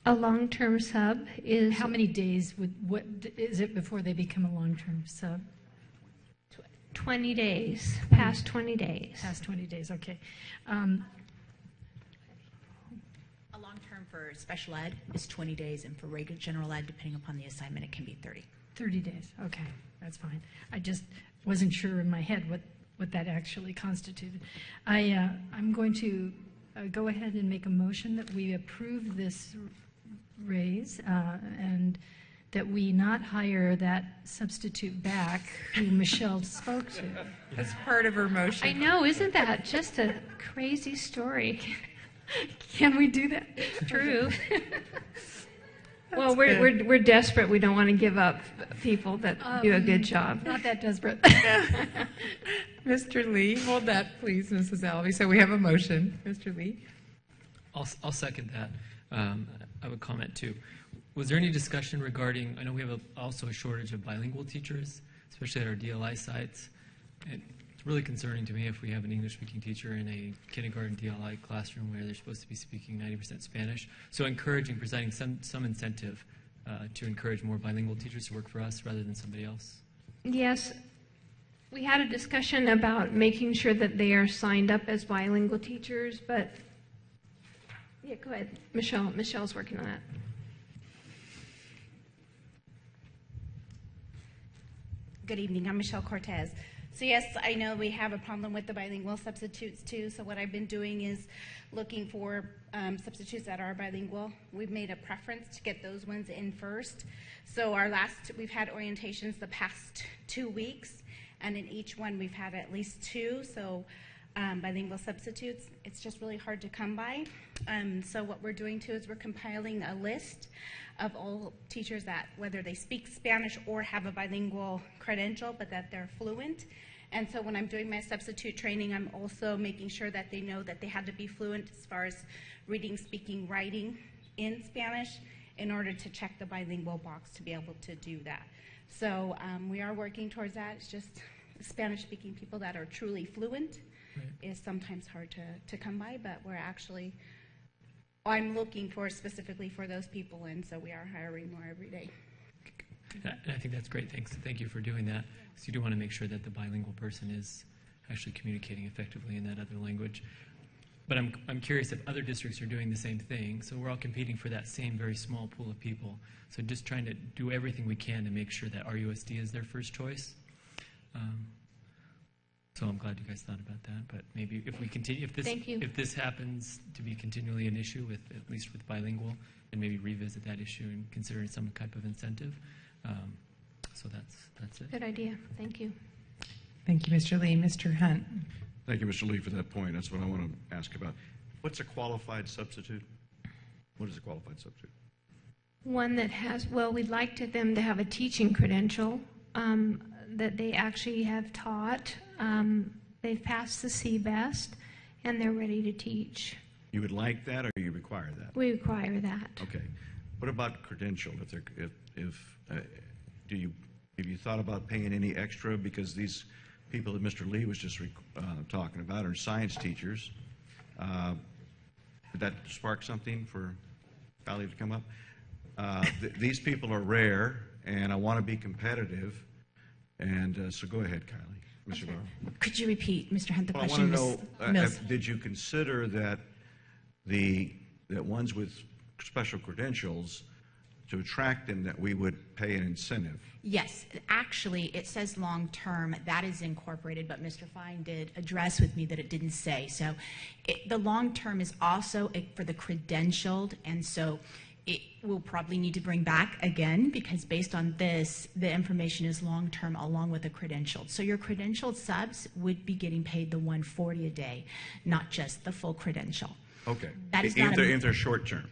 A long-term sub is... How many days what is it before they become a long-term sub? 20 days, past 20 days. Past 20 days, okay. A long-term for special ed is 20 days, and for regular general ed, depending upon the assignment, it can be 30. 30 days, okay, that's fine. I just wasn't sure in my head what that actually constituted. I'm going to go ahead and make a motion that we approve this raise and that we not hire that substitute back who Michelle spoke to. That's part of her motion. I know, isn't that just a crazy story? Can we do that? True. Well, we're desperate. We don't want to give up people that do a good job. Not that desperate. Mr. Lee, hold that, please, Mrs. Alabi. So we have a motion. Mr. Lee? I'll second that. I have a comment too. Was there any discussion regarding, I know we have also a shortage of bilingual teachers, especially at our DLI sites. It's really concerning to me if we have an English-speaking teacher in a kindergarten DLI classroom where they're supposed to be speaking 90% Spanish. So encouraging, presenting some incentive to encourage more bilingual teachers to work for us rather than somebody else. Yes, we had a discussion about making sure that they are signed up as bilingual teachers, but yeah, go ahead. Michelle's working on that. Good evening, I'm Michelle Cortez. So yes, I know we have a problem with the bilingual substitutes too, so what I've been doing is looking for substitutes that are bilingual. We've made a preference to get those ones in first. So we've had orientations the past 2 weeks, and in each one we've had at least 2, so bilingual substitutes. It's just really hard to come by. So what we're doing too is we're compiling a list of all teachers that, whether they speak Spanish or have a bilingual credential, but that they're fluent. And so when I'm doing my substitute training, I'm also making sure that they know that they had to be fluent as far as reading, speaking, writing in Spanish in order to check the bilingual box to be able to do that. So we are working towards that. It's just Spanish-speaking people that are truly fluent is sometimes hard to come by, but we're actually, I'm looking for specifically for those people, and so we are hiring more every day. And I think that's great. Thank you for doing that. Because you do want to make sure that the bilingual person is actually communicating effectively in that other language. But I'm curious if other districts are doing the same thing. So we're all competing for that same very small pool of people. So just trying to do everything we can to make sure that RUSD is their first choice. So I'm glad you guys thought about that. But maybe if we continue, if this happens to be continually an issue with at least with bilingual, then maybe revisit that issue and consider some type of incentive. So that's it. Good idea. Thank you. Thank you, Mr. Lee. Mr. Hunt. Thank you, Mr. Lee, for that point. That's what I want to ask about. What's a qualified substitute? What is a qualified substitute? One that has, well, we'd like them to have a teaching credential that they actually have taught. They've passed the CBEST, and they're ready to teach. You would like that, or you require that? We require that. Okay. What about credential? Have you thought about paying any extra, because these people that Mr. Lee was just talking about are science teachers? Did that spark something for Valley to come up? These people are rare, and I want to be competitive. And so go ahead, Kylie. Mr. Barrow. Could you repeat, Mr. Hunt, the Well, question? I want to know, Mills. did you consider that that ones with special credentials, to attract them, that we would pay an incentive? Yes, actually, it says long-term. That is incorporated, but Mr. Fine did address with me that it didn't say. So the long-term is also for the credentialed, and so it will probably need to bring back again, because based on this, the information is long-term along with the credentialed. So your credentialed subs would be getting paid the $140 a day, not just the full credential. Okay. That is if they're short-term?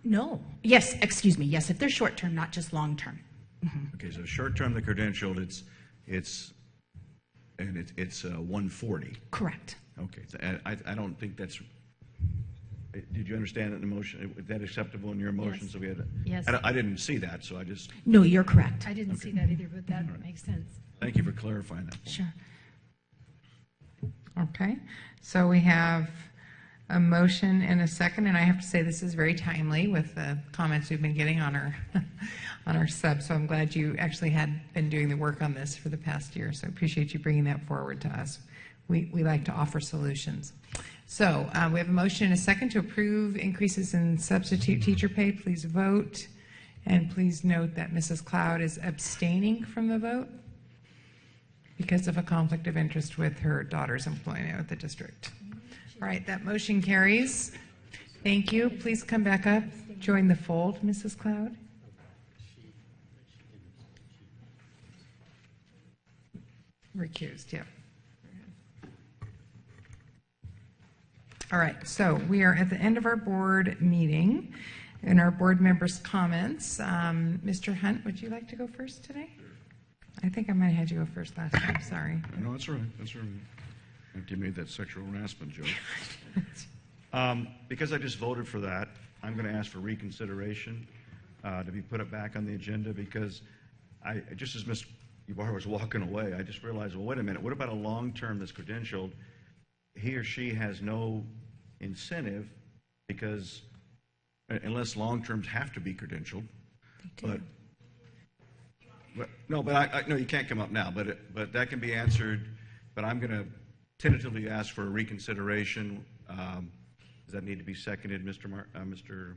No. Yes, excuse me. Yes, if they're short-term, not just long-term. Mm-hmm. Okay, so short-term, the credentialed, it's 140. Correct. Okay, so I don't think that's. Did you understand that in the motion? Is that acceptable in your motion? Yes. So we had. Yes. I didn't see that, so I just. No, you're correct. I didn't see that either, but that makes sense. Thank you for clarifying that. Sure. Okay, so we have a motion and a second, and I have to say this is very timely with the comments we've been getting on our on our sub. So I'm glad you actually had been doing the work on this for the past year. So I appreciate you bringing that forward to us. We like to offer solutions. So we have a motion and a second to approve increases in substitute teacher pay. Please vote, and please note that Mrs. Cloud is abstaining from the vote because of a conflict of interest with her daughter's employment with the district. All right, that motion carries. Thank you. Please come back up. Join the fold, Mrs. Cloud. Recused, yep. All right, so we are at the end of our board meeting and our board members' comments. Mr. Hunt, would you like to go first today? I think I might have had you go first last time, sorry. No, that's all right. That's all right. After you made that sexual harassment joke. Because I just voted for that, I'm going to ask for reconsideration to be put back on the agenda, because just as Ms. Ybarra was walking away, I just realized, well, wait a minute, what about a long-term that's credentialed? He or she has no incentive, because unless long-terms have to be credentialed. But no, you can't come up now, but that can be answered. But I'm going to tentatively ask for a reconsideration. Does that need to be seconded, Mr.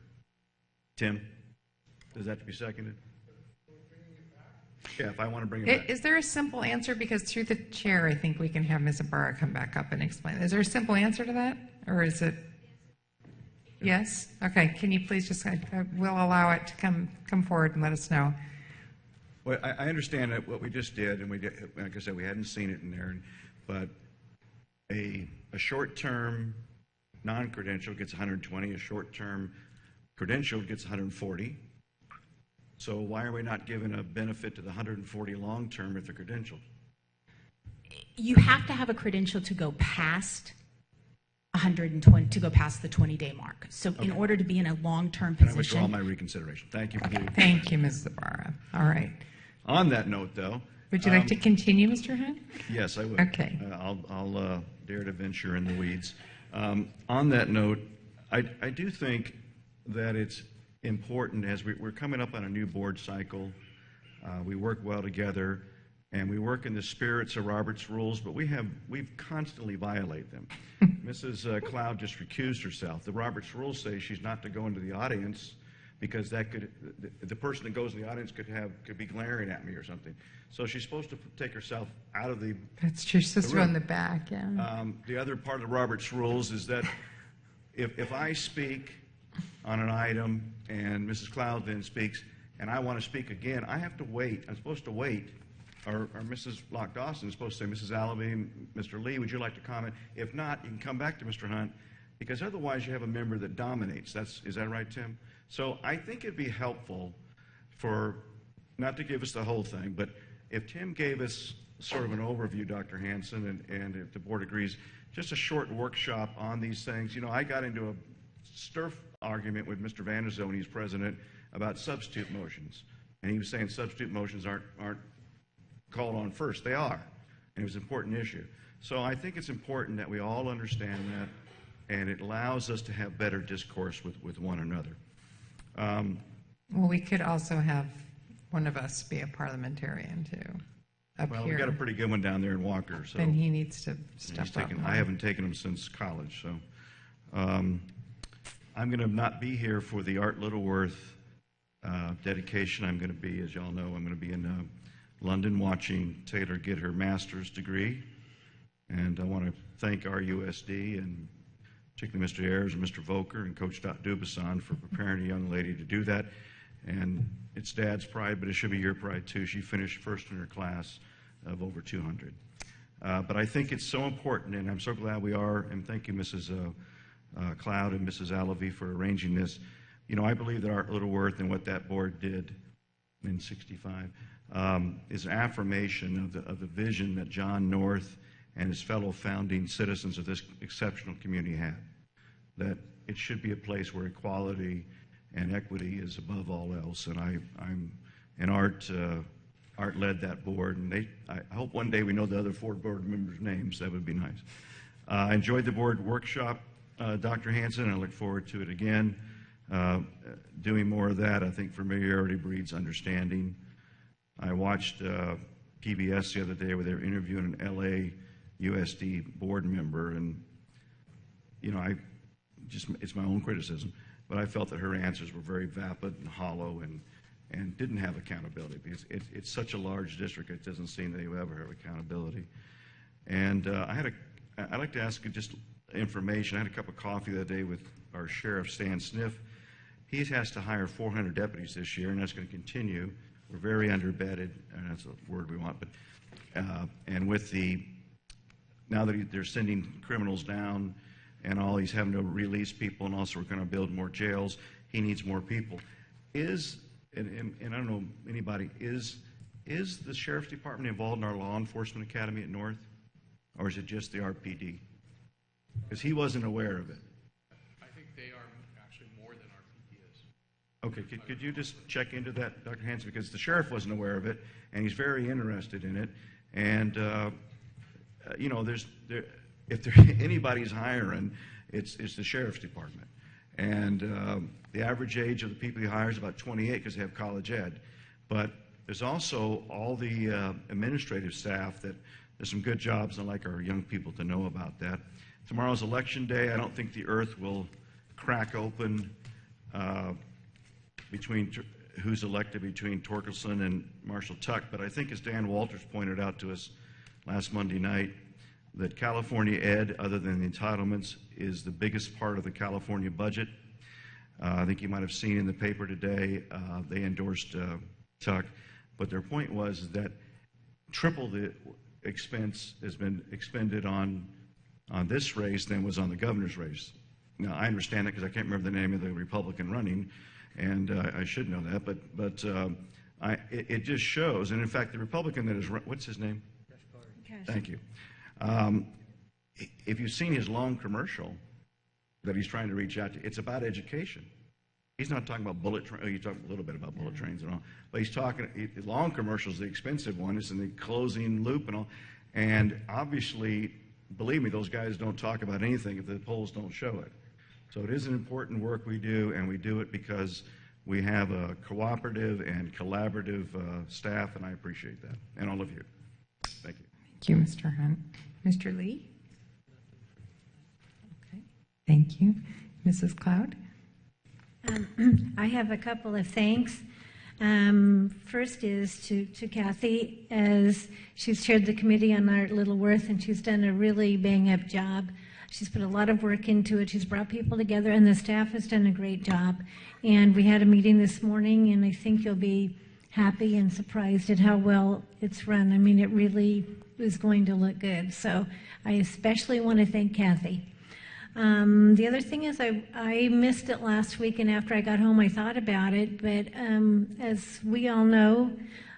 Tim? Does that have to be seconded? Yeah, if I want to bring it back. Is there a simple answer? Because through the chair, I think we can have Ms. Ibarra come back up and explain. Is there a simple answer to that? Or is it yes? Okay, can you please just, we'll allow it to come forward and let us know. Well, I understand that what we just did, and like I said, we hadn't seen it in there, but a short-term non-credential gets 120, a short-term credential gets 140. So why are we not giving a benefit to the 140 long-term if they're credentialed? You have to have a credential to go past 120, to go past the 20-day mark. So in order to be in a long-term And I position. withdraw my reconsideration. Thank you for the. Thank you, Ms. Zabarra. All right. On that note, though. Would you like to continue, Mr. Hunt? Yes, I would. Okay. I'll dare to venture in the weeds. On that note, I do think that it's important as we're coming up on a new board cycle. We work well together, and we work in the spirits of Robert's rules, but we've constantly violated them. Mrs. Cloud just recused herself. The Robert's rules say she's not to go into the audience because that could, the person that goes in the audience could be glaring at me or something. So she's supposed to take herself out of the. That's your sister on the back, yeah. The other part of the Robert's rules is that if I speak on an item and Mrs. Cloud then speaks and I want to speak again, I have to wait. I'm supposed to wait. Or Mrs. Locke Dawson is supposed to say, Mrs. Allaby, Mr. Lee, would you like to comment? If not, you can come back to Mr. Hunt, because otherwise you have a member that dominates. Is that right, Tim? So I think it'd be helpful for, not to give us the whole thing, but if Tim gave us sort of an overview, Dr. Hanson, and if the board agrees, just a short workshop on these things. You know, I got into a stir argument with Mr. Van der Zoe when he's president about substitute motions. And he was saying substitute motions aren't called on first. They are. And it was an important issue. So I think it's important that we all understand that, and it allows us to have better discourse with one another. Well, we could also have one of us be a parliamentarian, too, up Well, here. we've got a pretty good one down there in Walker. So Then he needs to step up. I haven't taken him since college. So I'm going to not be here for the Art Littleworth dedication. I'm going to be, as y'all know, I'm going to be in London watching Taylor get her master's degree. And I want to thank RUSD and particularly Mr. Ayers and Mr. Volker and Coach Dubuisson for preparing a young lady to do that. And it's Dad's pride, but it should be your pride too. She finished first in her class of over 200. But I think it's so important, and I'm so glad we are, and thank you, Mrs. Cloud and Mrs. Allaby, for arranging this. You know, I believe that Art Littleworth and what that board did in 65 is an affirmation of the vision that John North and his fellow founding citizens of this exceptional community had, that it should be a place where equality and equity is above all else. And Art led that board, and I hope one day we know the other 4 board members' names. That would be nice. I enjoyed the board workshop, Dr. Hanson, and I look forward to it again. Doing more of that, I think familiarity breeds understanding. I watched PBS the other day where they were interviewing an LA USD board member, and you know, it's my own criticism, but I felt that her answers were very vapid and hollow and didn't have accountability, because it's such a large district, it doesn't seem they ever have accountability. And I'd like to ask you just information. I had a cup of coffee the other day with our sheriff, Stan Sniff. He has to hire 400 deputies this year, and that's going to continue. We're very underbedded, and that's a word we want, but and with now that they're sending criminals down and all, he's having to release people, and also we're going to build more jails. He needs more people. And I don't know anybody, is the Sheriff's Department involved in our law enforcement academy at North, or is it just the RPD? Because he wasn't aware of it. I think they are actually more than RPD is. Okay, could you just check into that, Dr. Hanson, because the sheriff wasn't aware of it, and he's very interested in it. And you know, if anybody's hiring, it's the Sheriff's Department. And the average age of the people he hires is about 28 because they have college ed. But there's also all the administrative staff that there's some good jobs, and I'd like our young people to know about that. Tomorrow's election day. I don't think the earth will crack open between who's elected between Torkelson and Marshall Tuck, but I think, as Dan Walters pointed out to us last Monday night, that California Ed, other than the entitlements, is the biggest part of the California budget. I think you might have seen in the paper today, they endorsed Tuck, but their point was that triple the expense has been expended on on this race than was on the governor's race. Now, I understand that because I can't remember the name of the Republican running, and I should know that, but it just shows, and in fact, the Republican that is, what's his name? Thank you. If you've seen his long commercial that he's trying to reach out to, it's about education. He's not talking about bullet trains. Oh, you talk a little bit about bullet trains and all, but he's talking. The long commercial is the expensive one. It's in the closing loop and all. And obviously, believe me, those guys don't talk about anything if the polls don't show it. So it is an important work we do, and we do it because we have a cooperative and collaborative staff, and I appreciate that, and all of you. Thank you. Thank you, Mr. Hunt. Mr. Lee? Okay. Thank you. Mrs. Cloud? I have a couple of thanks. First is to Kathy, as she's chaired the committee on Art Littleworth, and she's done a really bang-up job. She's put a lot of work into it. She's brought people together, and the staff has done a great job. And we had a meeting this morning, and I think you'll be happy and surprised at how well it's run. I mean, it really is going to look good. So I especially want to thank Kathy. The other thing is I missed it last week, and after I got home I thought about it, but as we all know,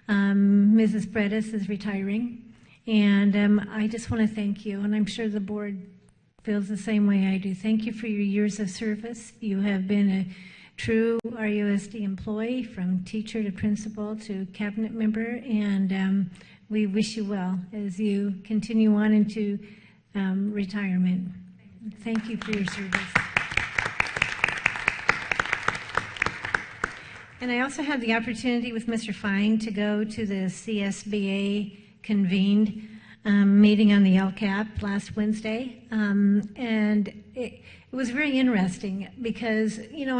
Mrs. Bredis is retiring, and I just want to thank you, and I'm sure the board feels the same way I do. Thank you for your years of service. You have been a true RUSD employee, from teacher to principal to cabinet member, and we wish you well as you continue on into retirement. Thank you for your service. And I also had the opportunity with Mr. Fine to go to the CSBA convened meeting on the LCAP last Wednesday. And it was very interesting because, you know,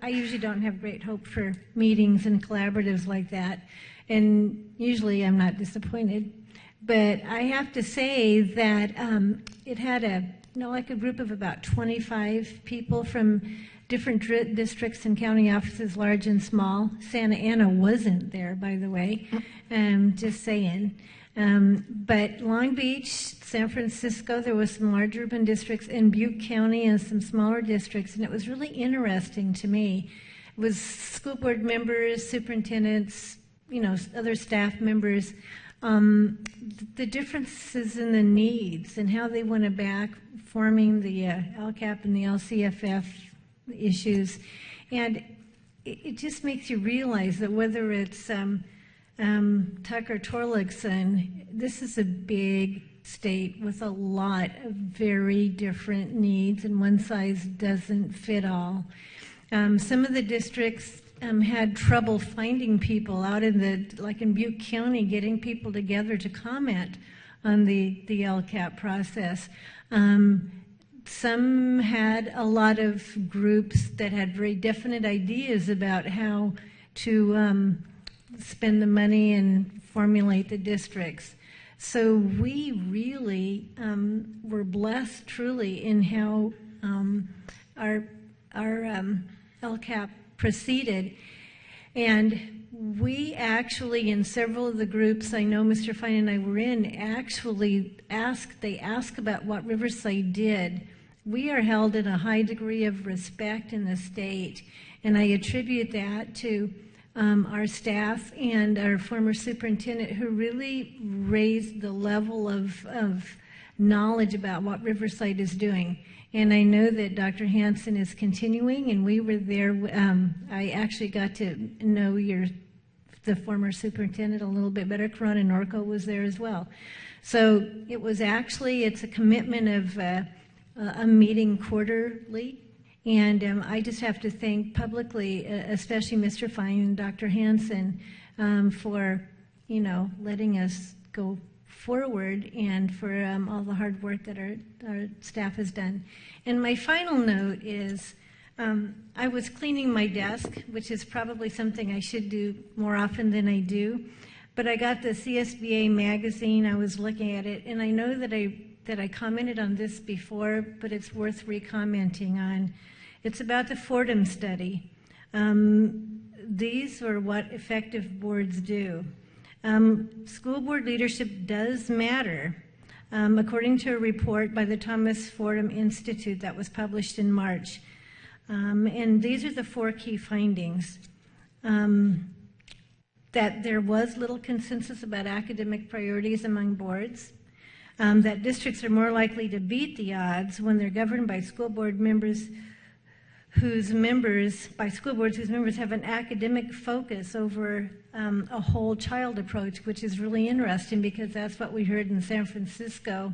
I usually don't have great hope for meetings and collaboratives like that. And usually I'm not disappointed. But I have to say that it had like a group of about 25 people from different districts and county offices, large and small. Santa Ana wasn't there, by the way, just saying. But Long Beach, San Francisco, there was some large urban districts, in Butte County and some smaller districts, and it was really interesting to me. It was school board members, superintendents, you know, other staff members, the differences in the needs and how they went about forming the LCAP and the LCFF issues. And it just makes you realize that whether it's Tucker Torlakson, this is a big state with a lot of very different needs, and one size doesn't fit all. Some of the districts had trouble finding people out in like in Butte County, getting people together to comment on the LCAP process. Some had a lot of groups that had very definite ideas about how to spend the money and formulate the districts. So we really were blessed truly in how our LCAP proceeded. And we actually, in several of the groups I know Mr. Fine and I were in, actually asked about what Riverside did. We are held in a high degree of respect in the state, and I attribute that to our staff and our former superintendent, who really raised the level of knowledge about what Riverside is doing. And I know that Dr. Hansen is continuing, and we were there. I actually got to know the former superintendent a little bit better. Corona Norco was there as well. So it's a commitment of a meeting quarterly. And I just have to thank publicly, especially Mr. Fine and Dr. Hansen, for, you know, letting us go forward, and for all the hard work that our staff has done. And my final note is, I was cleaning my desk, which is probably something I should do more often than I do, but I got the CSBA magazine. I was looking at it, and I know that I commented on this before, but it's worth re-commenting on. It's about the Fordham study. These are what effective boards do. School board leadership does matter, according to a report by the Thomas Fordham Institute that was published in March. And these are the 4 key findings. That there was little consensus about academic priorities among boards, that districts are more likely to beat the odds when they're governed by school board members whose members have an academic focus over a whole child approach, which is really interesting because that's what we heard in San Francisco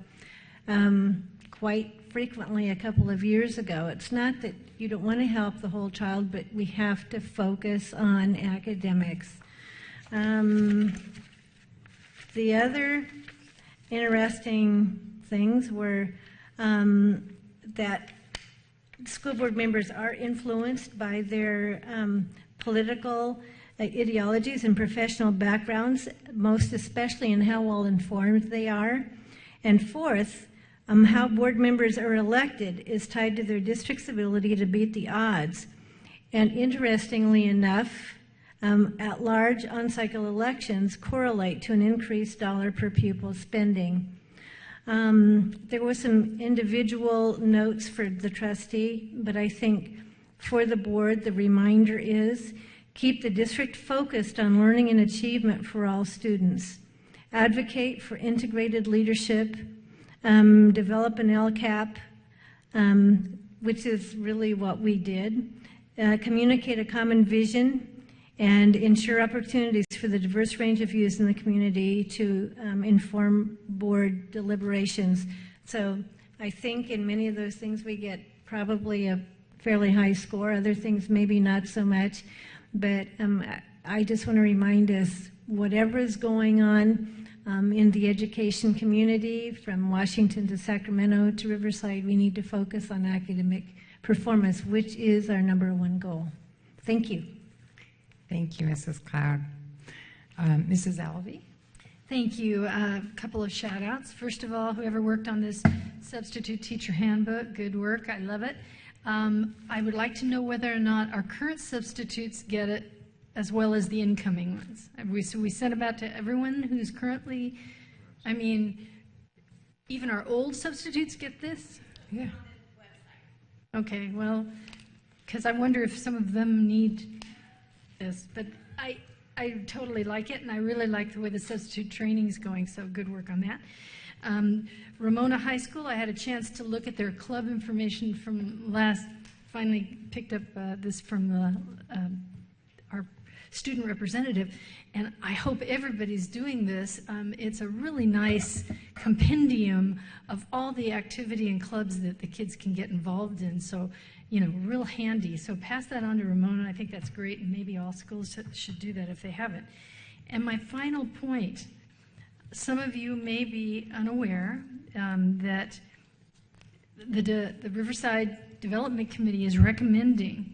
quite frequently a couple of years ago. It's not that you don't want to help the whole child, but we have to focus on academics. The other interesting things were that school board members are influenced by their political ideologies and professional backgrounds, most especially in how well informed they are. And fourth, how board members are elected is tied to their district's ability to beat the odds. And interestingly enough, at-large on-cycle elections correlate to an increased dollar per pupil spending. There were some individual notes for the trustee, but I think for the board, the reminder is keep the district focused on learning and achievement for all students. Advocate for integrated leadership. Develop an LCAP, which is really what we did. Communicate a common vision and ensure opportunities for the diverse range of views in the community to inform board deliberations. So I think in many of those things we get probably a fairly high score, other things maybe not so much, but I just want to remind us, whatever is going on in the education community, from Washington to Sacramento to Riverside, we need to focus on academic performance, which is our #1 goal. Thank you. Thank you, Mrs. Cloud. Mrs. Alvey? Thank you. A couple of shout outs. First of all, whoever worked on this substitute teacher handbook, good work. I love it. I would like to know whether or not our current substitutes get it as well as the incoming ones. So we sent them out to everyone who's currently, even our old substitutes get this? Yeah. Okay, well, because I wonder if some of them need this, but I totally like it, and I really like the way the substitute training is going, so good work on that. Ramona High School, I had a chance to look at their club information from finally picked up this from our student representative, and I hope everybody's doing this. It's a really nice compendium of all the activity and clubs that the kids can get involved in, so real handy. So pass that on to Ramona. I think that's great, and maybe all schools should do that if they haven't. And my final point, some of you may be unaware that the Riverside Development Committee is recommending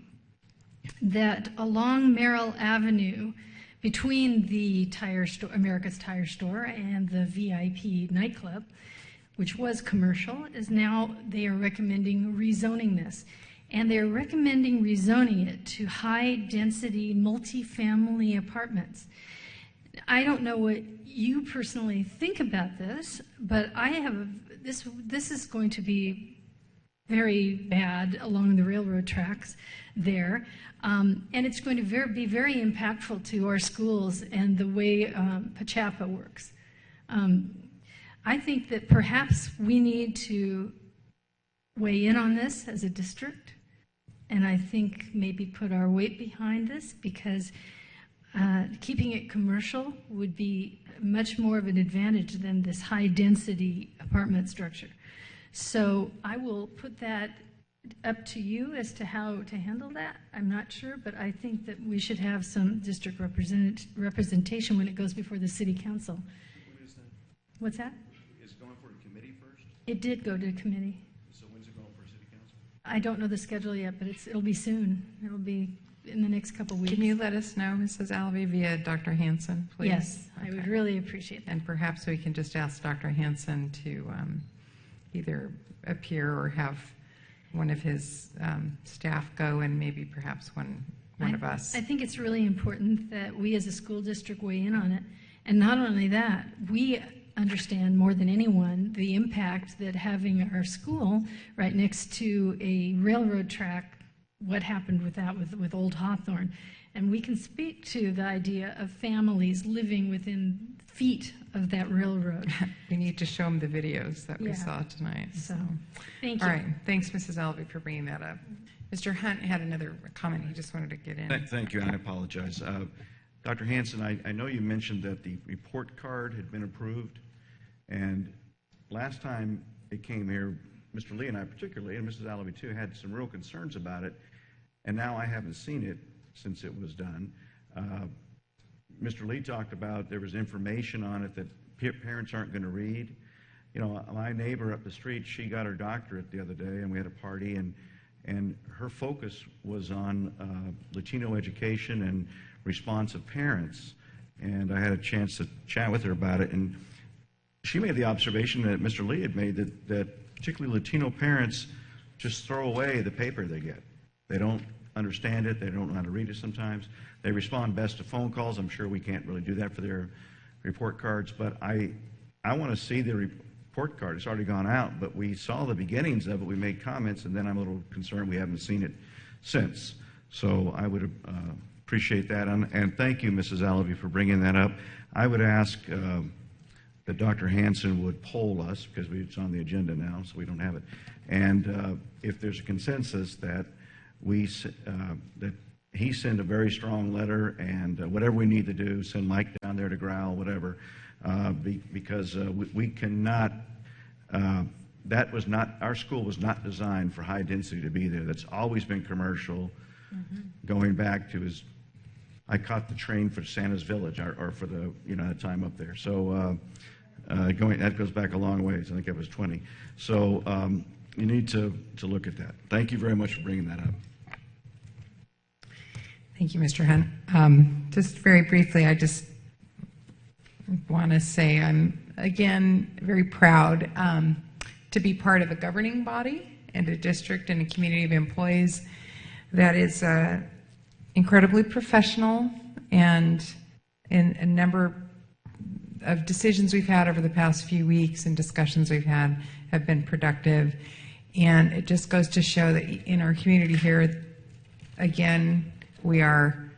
that along Merrill Avenue, between the America's Tire Store and the VIP nightclub, which was commercial, is now they are recommending rezoning this. And they're recommending rezoning it to high-density multifamily apartments. I don't know what you personally think about this, but this is going to be very bad along the railroad tracks there, and it's going to be very impactful to our schools and the way Pachapa works. I think that perhaps we need to weigh in on this as a district, and I think maybe put our weight behind this, because keeping it commercial would be much more of an advantage than this high-density apartment structure. So I will put that up to you as to how to handle that. I'm not sure, but I think that we should have some district representation when it goes before the city council. When is that? What's that? Is it going for a committee first? It did go to committee. So when's it going for city council? I don't know the schedule yet, but it'll be soon. It'll be in the next couple weeks. Can you let us know, Mrs. Alvey, via Dr. Hanson, please? Yes, I would really appreciate that. And perhaps we can just ask Dr. Hanson to either appear or have one of his staff go, and maybe perhaps one of us. I think it's really important that we as a school district weigh in on it. And not only that, we understand more than anyone the impact that having our school right next to a railroad track, what happened with that with Old Hawthorne. And we can speak to the idea of families living within feet of that railroad. We need to show them the videos that we Yeah. saw tonight. So, thank you. All right. Thanks, Mrs. Alvey, for bringing that up. Mr. Hunt had another comment he just wanted to get in. Thank you, and I apologize. Dr. Hanson, I know you mentioned that the report card had been approved, and last time it came here, Mr. Lee and I particularly, and Mrs. Alvey too, had some real concerns about it, and now I haven't seen it since it was done. Mr. Lee talked about there was information on it that parents aren't going to read. You know, my neighbor up the street, she got her doctorate the other day, and we had a party, and her focus was on Latino education and responsive parents. And I had a chance to chat with her about it, and she made the observation that Mr. Lee had made that particularly Latino parents just throw away the paper they get. They don't understand it. They don't know how to read it sometimes. They respond best to phone calls. I'm sure we can't really do that for their report cards, but I want to see the report card. It's already gone out, but we saw the beginnings of it. We made comments, and then I'm a little concerned we haven't seen it since. So I would appreciate that, and thank you, Mrs. Alvey, for bringing that up. I would ask that Dr. Hanson would poll us, because it's on the agenda now, so we don't have it, and if there's a consensus that that he send a very strong letter, and whatever we need to do, send Mike down there to growl, whatever, because we cannot, that was not, our school was not designed for high density to be there. That's always been commercial, going back to I caught the train for Santa's Village, or for the, that time up there. So that goes back a long ways. I think it was 20. So you need to look at that. Thank you very much for bringing that up. Thank you, Mr. Hunt. Just very briefly, I just want to say I'm, again, very proud to be part of a governing body and a district and a community of employees that is incredibly professional, and in a number of decisions we've had over the past few weeks and discussions we've had have been productive. And it just goes to show that in our community here, again, we are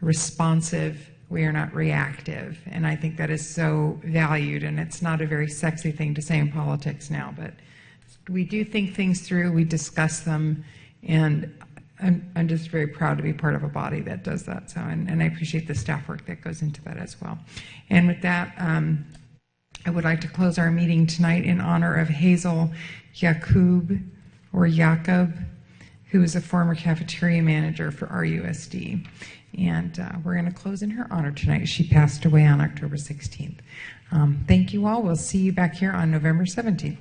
responsive, we are not reactive, and I think that is so valued, and it's not a very sexy thing to say in politics now, but we do think things through, we discuss them, and I'm just very proud to be part of a body that does that. So, and I appreciate the staff work that goes into that as well. And with that, I would like to close our meeting tonight in honor of Hazel Jacob, who is a former cafeteria manager for RUSD. And we're going to close in her honor tonight. She passed away on October 16th. Thank you all. We'll see you back here on November 17th.